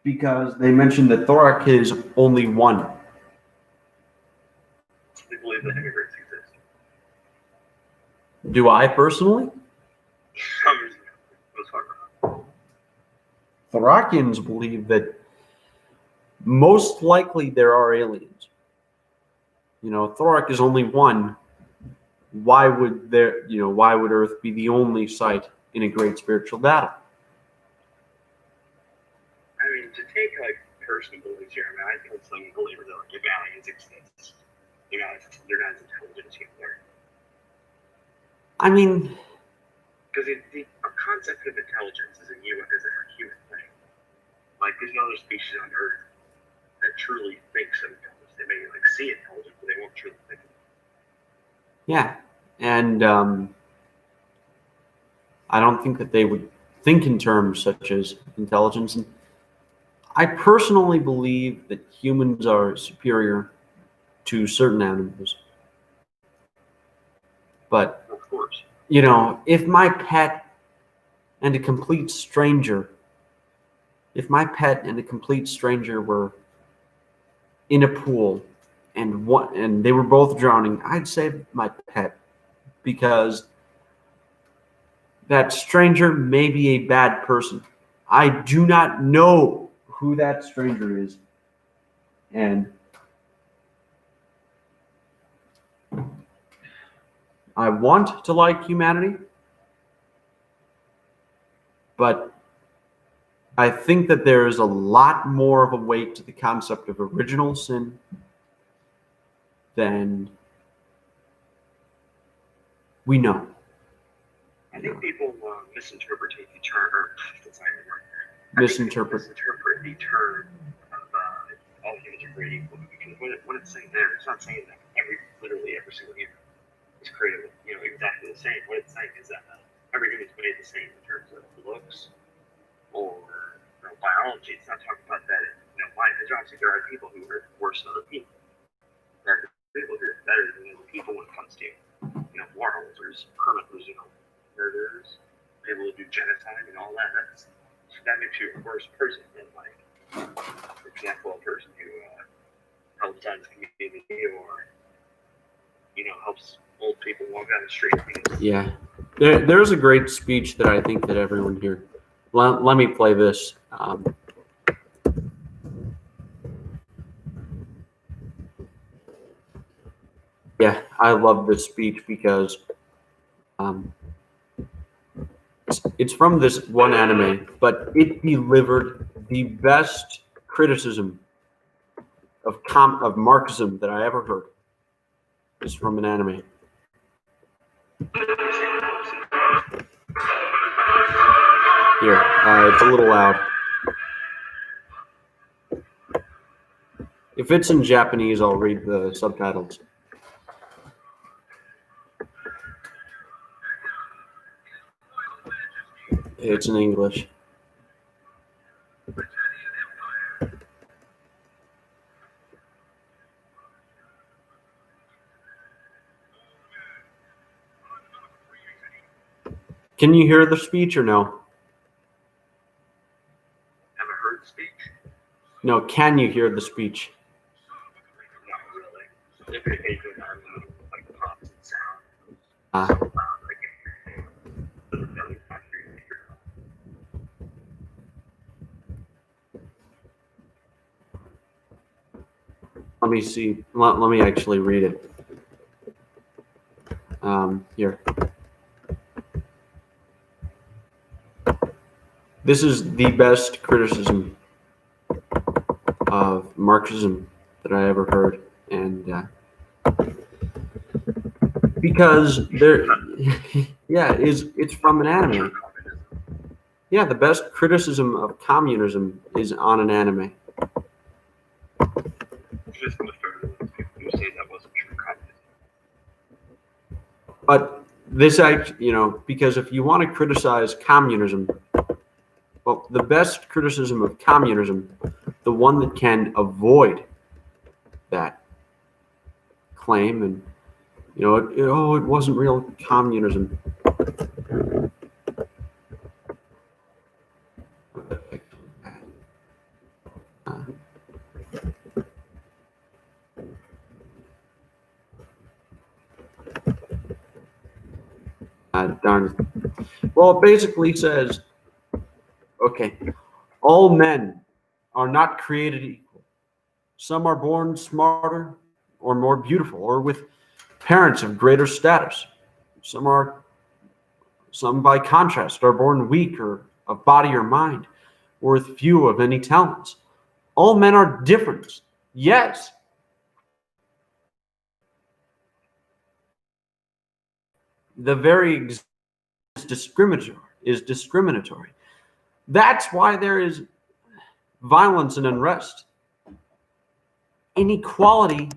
Speaker 1: Because they mentioned that Thoric is only one.
Speaker 2: They believe that immigrants exist.
Speaker 1: Do I personally? Thorakians believe that most likely there are aliens. Thoric is only one. Why would Earth be the only site in a great spiritual battle?
Speaker 2: I mean, to take personal beliefs here, I feel some believers that if aliens exist, they're not as intelligent as human.
Speaker 1: I mean,
Speaker 2: because the concept of intelligence is a human thing. There's no other species on Earth that truly thinks of intelligence. They may see intelligence, but they won't truly think of it.
Speaker 1: Yeah, and I don't think that they would think in terms such as intelligence. And I personally believe that humans are superior to certain animals. But,
Speaker 2: of course,
Speaker 1: if my pet and a complete stranger were in a pool and they were both drowning, I'd save my pet, because that stranger may be a bad person. I do not know who that stranger is. And I want to like humanity, but I think that there is a lot more of a weight to the concept of original sin than we know.
Speaker 2: I think people misinterpret the term,
Speaker 1: misinterpret
Speaker 2: the term of all humans are created equal, because what it's saying there, it's not saying that literally every single human is created exactly the same. What it's saying is that every human is made the same in terms of looks or biology. It's not talking about that. Because obviously there are people who are worse than other people. There are people who are better than other people when it comes to morals. There's criminals, murderers, people who do genocide and all that. That makes you a worse person than, for example, a person who helps out his community or helps old people walk down the street.
Speaker 1: Yeah, there's a great speech that I think that everyone here. Let me play this. Yeah, I love this speech because it's from this one anime, but it delivered the best criticism of Marxism that I ever heard. It's from an anime. Here, it's a little loud. If it's in Japanese, I'll read the subtitles. It's in English. Can you hear the speech or no?
Speaker 2: Have I heard the speech?
Speaker 1: No, can you hear the speech?
Speaker 2: Not really. If it came to the pops and sound.
Speaker 1: Let me see. Let me actually read it. Here. This is the best criticism of Marxism that I ever heard, and because there, yeah, it's from an anime. Yeah, the best criticism of communism is on an anime.
Speaker 2: Just the third one, people who say that wasn't true communism.
Speaker 1: But this because if you want to criticize communism, well, the best criticism of communism, the one that can avoid that claim, and it wasn't real communism. Darn it. Well, it basically says, okay, all men are not created equal. Some are born smarter or more beautiful, or with parents of greater status. Some by contrast are born weak or of body or mind, or with few of any talents. All men are different, yes. The very existence is discriminatory. That's why there is violence and unrest. Inequality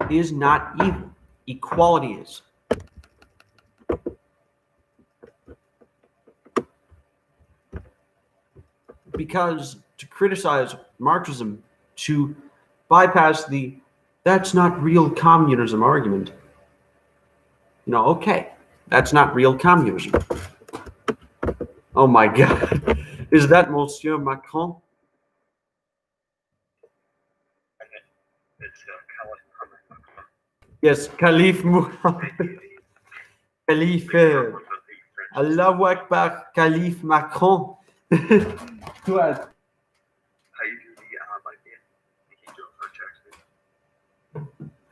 Speaker 1: is not evil. Equality is. Because to criticize Marxism, to bypass the that's not real communism argument, okay, that's not real communism. Oh my God. Is that Monsieur Macron?
Speaker 2: It's Caliph Muhammad.
Speaker 1: Yes, Caliph Muhammad. Caliph. Allahu Akbar, Caliph Macron. Quoi?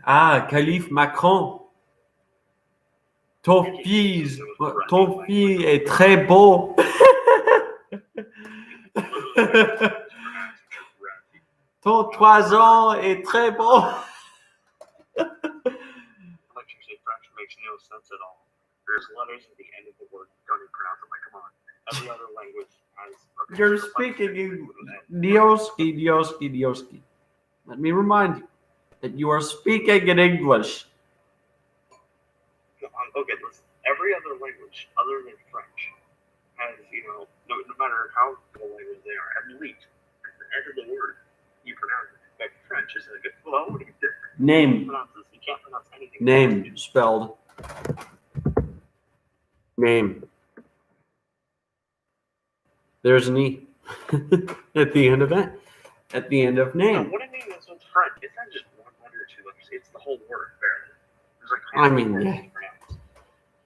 Speaker 1: Ah, Caliph Macron. Ton fils est très beau. Ton toison est très beau.
Speaker 2: French makes no sense at all. There's letters at the end of the word. Don't even pronounce it. Like, come on. Every other language has. Okay,
Speaker 1: you're speaking Dioski. Let me remind you that you are speaking in English.
Speaker 2: Okay, listen. Every other language other than French has, no matter how the language they are, at least at the end of the word, you pronounce it. But French is like, well, what are you different?
Speaker 1: Name.
Speaker 2: You can't pronounce anything.
Speaker 1: Name spelled. Name. There's an E at the end of that. At the end of name.
Speaker 2: No, what I mean is with French, it's not just one letter or two letters. It's the whole word, barely. There's like
Speaker 1: I mean, yeah.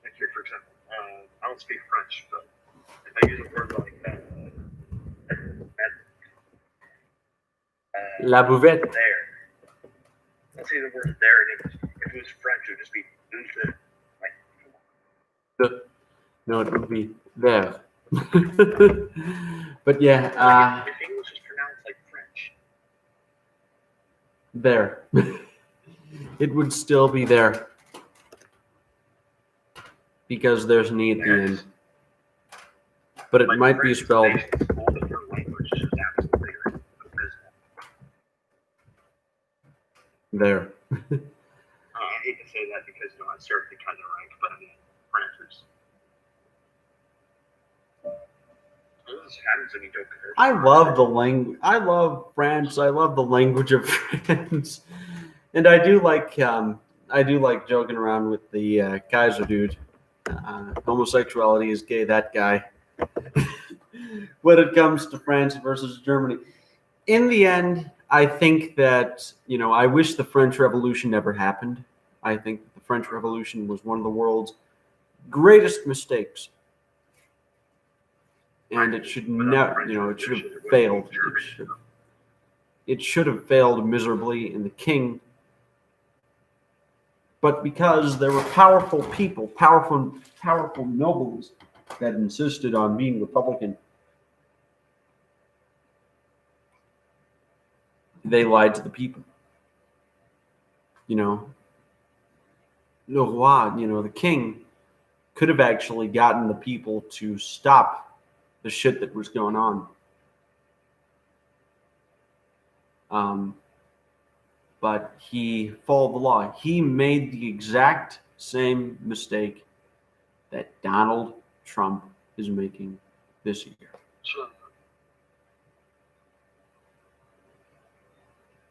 Speaker 2: Like here, for example, I don't speak French, but if I use a word like
Speaker 1: La bouvette.
Speaker 2: There. Let's say the word there in English. If it was French, it would just be like.
Speaker 1: No, it would be there. But yeah.
Speaker 2: If English is pronounced like French.
Speaker 1: There. It would still be there. Because there's an E at the end. But it might be spelled. There.
Speaker 2: I hate to say that because I serve the kind of rank, but I mean, French is.
Speaker 1: I love the language. I love France. I love the language of France, and I do like joking around with the Kaiser dude. Homosexuality is gay. That guy. When it comes to France versus Germany, in the end, I think that, I wish the French Revolution never happened. I think the French Revolution was one of the world's greatest mistakes. And it should never, it should have failed. it should have failed miserably in the king. But because there were powerful people, powerful nobles that insisted on being Republican, they lied to the people. You know, le roi, the king, could have actually gotten the people to stop the shit that was going on. But he followed the law. He made the exact same mistake that Donald Trump is making this year.
Speaker 2: Sure.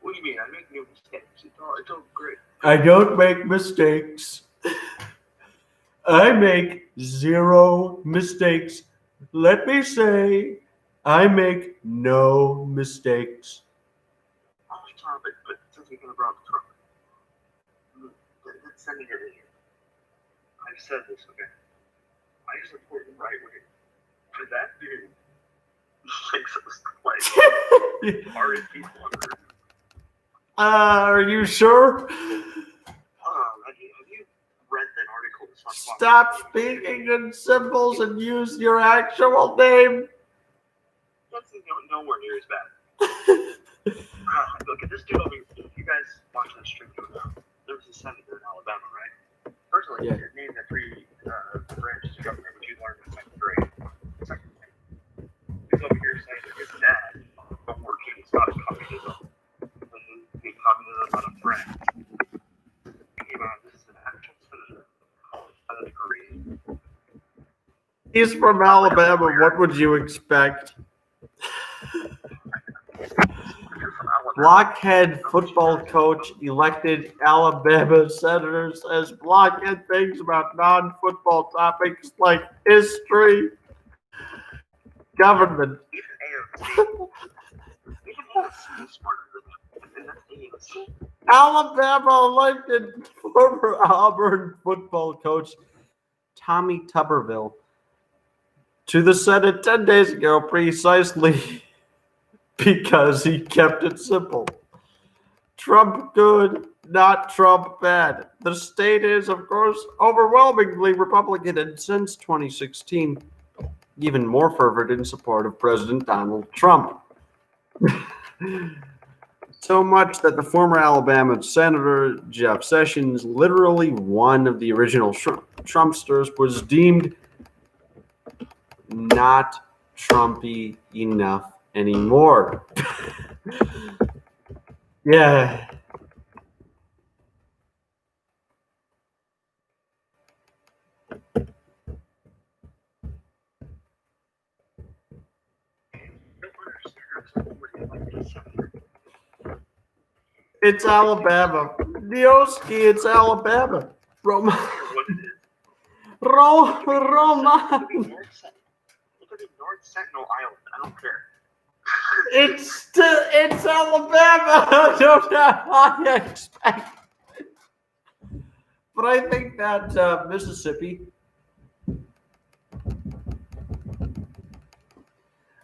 Speaker 2: What do you mean? I make no mistakes. It's all great.
Speaker 1: I don't make mistakes. I make zero mistakes. Let me say, I make no mistakes.
Speaker 2: Off topic, but since we kind of brought up Trump, let's send it in here. I've said this, okay? I support the right wing. For that dude, makes us like hard people on earth.
Speaker 1: Are you sure?
Speaker 2: Have you read that article?
Speaker 1: Stop speaking in symbols and use your actual name.
Speaker 2: That's nowhere near as bad. Look at this dude over here. If you guys watch this stream, there was a senator in Alabama, right? First of all, he named the three branches of government, which you learned in second grade. He's over here saying that his dad, before he stopped communism, the communism on a friend. This is an actual senator. A degree.
Speaker 1: He's from Alabama. What would you expect? Blockhead football coach elected Alabama senator says blockhead things about non-football topics like history, government. Alabama elected former Auburn football coach Tommy Tuberville to the Senate 10 days ago, precisely because he kept it simple. Trump good, not Trump bad. The state is, of course, overwhelmingly Republican, and since 2016, even more fervent in support of President Donald Trump. So much that the former Alabama Senator Jeff Sessions, literally one of the original Trumpsters, was deemed not Trumpy enough anymore. Yeah. It's Alabama. Dioski, it's Alabama. Roma. Roma.
Speaker 2: Look at North Sentinel Island. I don't care.
Speaker 1: It's Alabama. I don't know what I expect. But I think that Mississippi,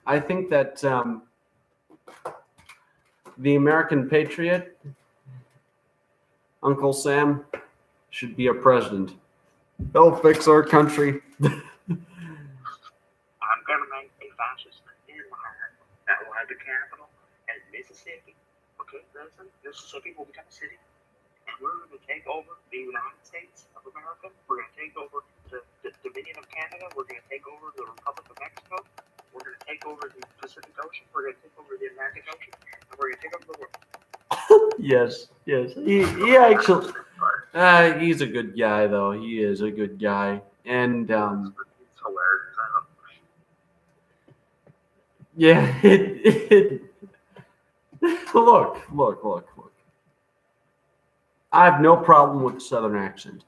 Speaker 1: I think that the American patriot, Uncle Sam, should be our president. He'll fix our country.
Speaker 2: I'm going to make a fascist empire that will have the capital in Mississippi. Okay, listen, Mississippi will become a city. And we're going to take over the United States of America. We're going to take over the Dominion of Canada. We're going to take over the Republic of Mexico. We're going to take over the Pacific Ocean. We're going to take over the Atlantic Ocean. And we're going to take over the world.
Speaker 1: Yes. He actually, he's a good guy, though. He is a good guy. And,
Speaker 2: it's hilarious. I love it.
Speaker 1: yeah, look. I have no problem with the Southern accent.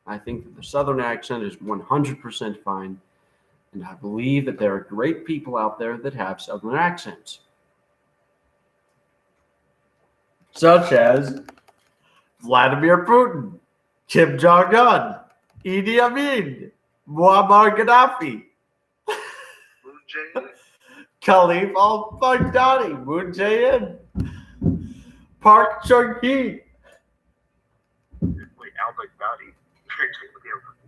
Speaker 1: I think that the Southern accent is 100% fine. And I believe that there are great people out there that have Southern accents. Such as Vladimir Putin, Kim Jong-un, Idi Amin, Muammar Gaddafi, Khalif al-Baghdadi, Moon Jae-in, Park Chung-hee.
Speaker 2: Wait, al-Baghdadi.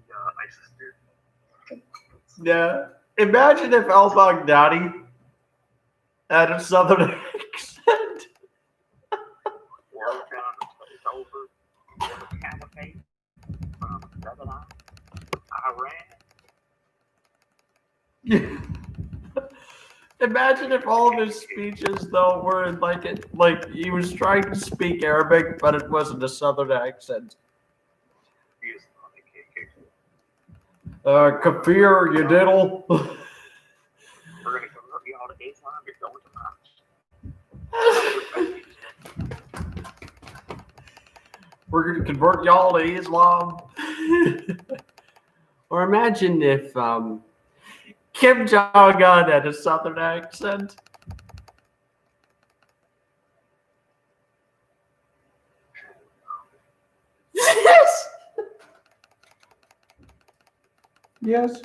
Speaker 2: The ISIS dude.
Speaker 1: Yeah. Imagine if al-Baghdadi had a southern accent.
Speaker 2: War is over. The caliphate from Lebanon, Iran.
Speaker 1: Yeah. Imagine if all of his speeches, though, were in like he was trying to speak Arabic, but it wasn't a southern accent.
Speaker 2: He is on the KKK.
Speaker 1: Kafir, you diddle.
Speaker 2: We're gonna convert you all to Islam. You're going to Mosque.
Speaker 1: We're going to convert y'all to Islam. Or imagine if Kim Jong-un had a southern accent. Yes. Yes.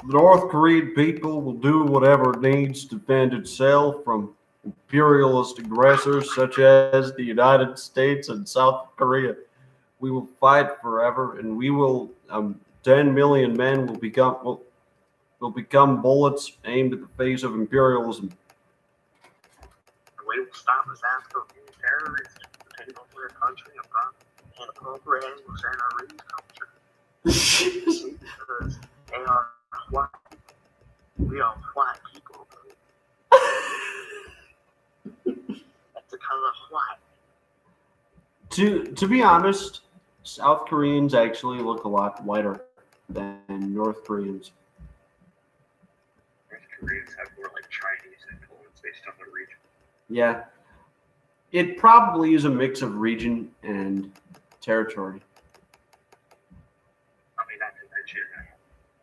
Speaker 1: The North Korean people will do whatever it needs to defend itself from imperialist aggressors such as the United States and South Korea. We will fight forever, and we will 10 million men will become bullets aimed at the face of imperialism.
Speaker 2: We will stop the South Korean terrorists to take over a country and appropriating within our culture. Because they are white. We are white people. That's the color of white.
Speaker 1: To be honest, South Koreans actually look a lot whiter than North Koreans.
Speaker 2: North Koreans have more like Chinese influence based on the region.
Speaker 1: Yeah. It probably is a mix of region and territory.
Speaker 2: I mean, not to mention,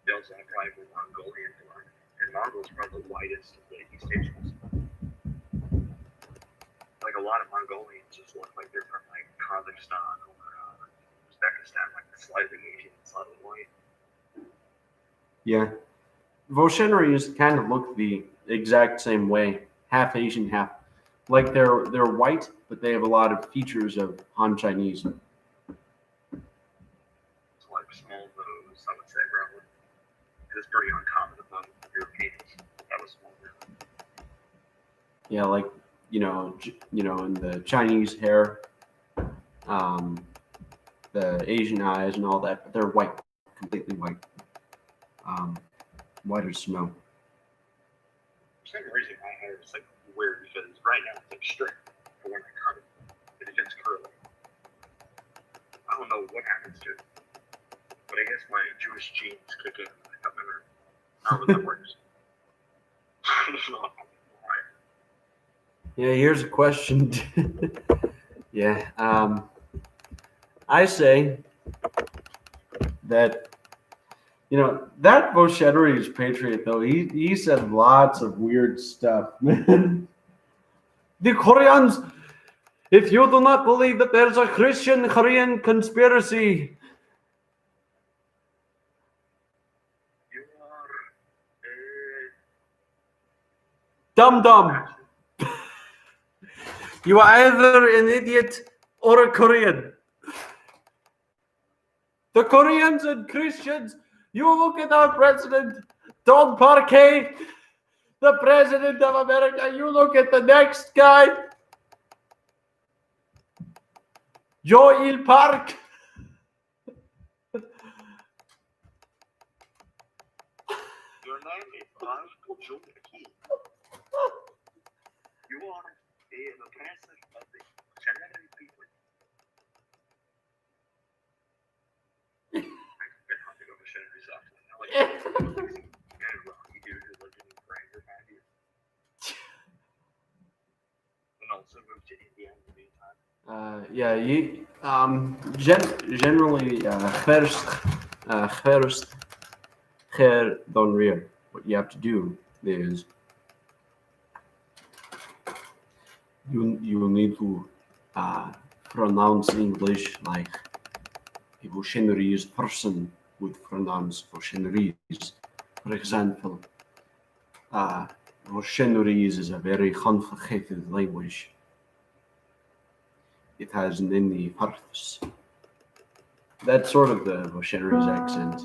Speaker 2: they also have probably Mongolian blood, and Mongols are the whitest of the East Asians. Like a lot of Mongolians just look like they're from like Kazakhstan or Uzbekistan, like slightly Asian, slightly white.
Speaker 1: Yeah. Volshenaries kind of look the exact same way, half Asian, half like they're white, but they have a lot of features of Han Chinese.
Speaker 2: It's like small nose, I would say, probably. It's pretty uncommon among Europeans. That was small nose.
Speaker 1: Yeah, like in the Chinese hair, the Asian eyes and all that, but they're white, completely white, white as snow.
Speaker 2: For some reason, my hair is like weird because right now it's like straight, but when I cut it gets curly. I don't know what happens to it, but I guess my Jewish genes kick in when I cut my hair. However that works. I don't know why.
Speaker 1: Yeah, here's a question. Yeah, I say that that Volshenary's patriot though he said lots of weird stuff, man. The Koreans, if you do not believe that there's a Christian Korean conspiracy,
Speaker 2: You are
Speaker 1: dum-dum. You are either an idiot or a Korean. The Koreans and Christians, you look at our president, Don Parquet, the president of America, you look at the next guy, Joe Il Park.
Speaker 2: Your name is Arthur Junior Key. You are the oppressor of the general people. I forget how to go to Senator's office. I like and Rocky dude who's like getting framed for 5 years. And also moved to India in the meantime.
Speaker 1: Generally, first, don't rear. What you have to do is you need to pronounce English like a Volshenary's person would pronounce Volshenary's For example, Roshenurese is a very complicated language. It has many parts. That's sort of the Roshenurese accent.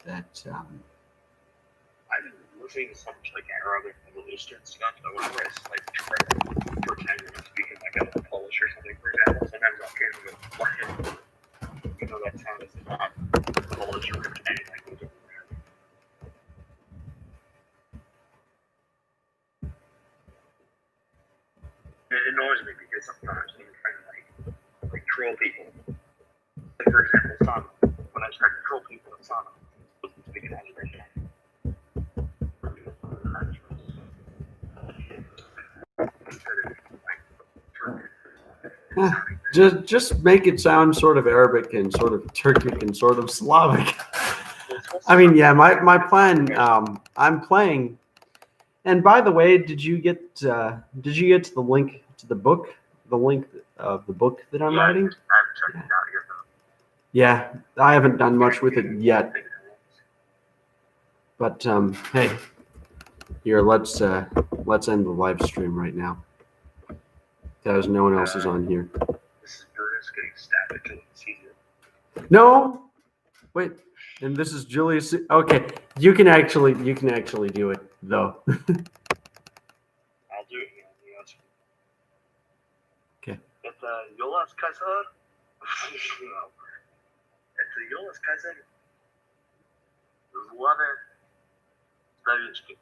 Speaker 2: I've been listening to so much like Arabic and Middle Eastern stuff that whenever I like try to pretend I'm speaking like a Polish or something, for example, sometimes I'll hear them go, you know, that sound is not Polish or any language over there. It annoys me because sometimes I'm trying to like troll people. Like for example, Sana. When I try to troll people in Sana, I'm speaking Azerbaijani.
Speaker 1: Just make it sound sort of Arabic and sort of Turkic and sort of Slavic. I mean, yeah, my plan. I'm playing. And by the way, did you get to the link to the book? The link of the book that I'm writing?
Speaker 2: I haven't checked it out yet, though.
Speaker 1: Yeah, I haven't done much with it yet. But hey, here let's end the live stream right now, because no one else is on here.
Speaker 2: This is Brutus getting stabbed at Julius Caesar.
Speaker 1: No, wait, and this is Julius. Okay, you can actually do it though.
Speaker 2: I'll do it. Yes.
Speaker 1: Okay.
Speaker 2: It's Julius Caesar. No. It's Julius Caesar. Slave Slavinsky.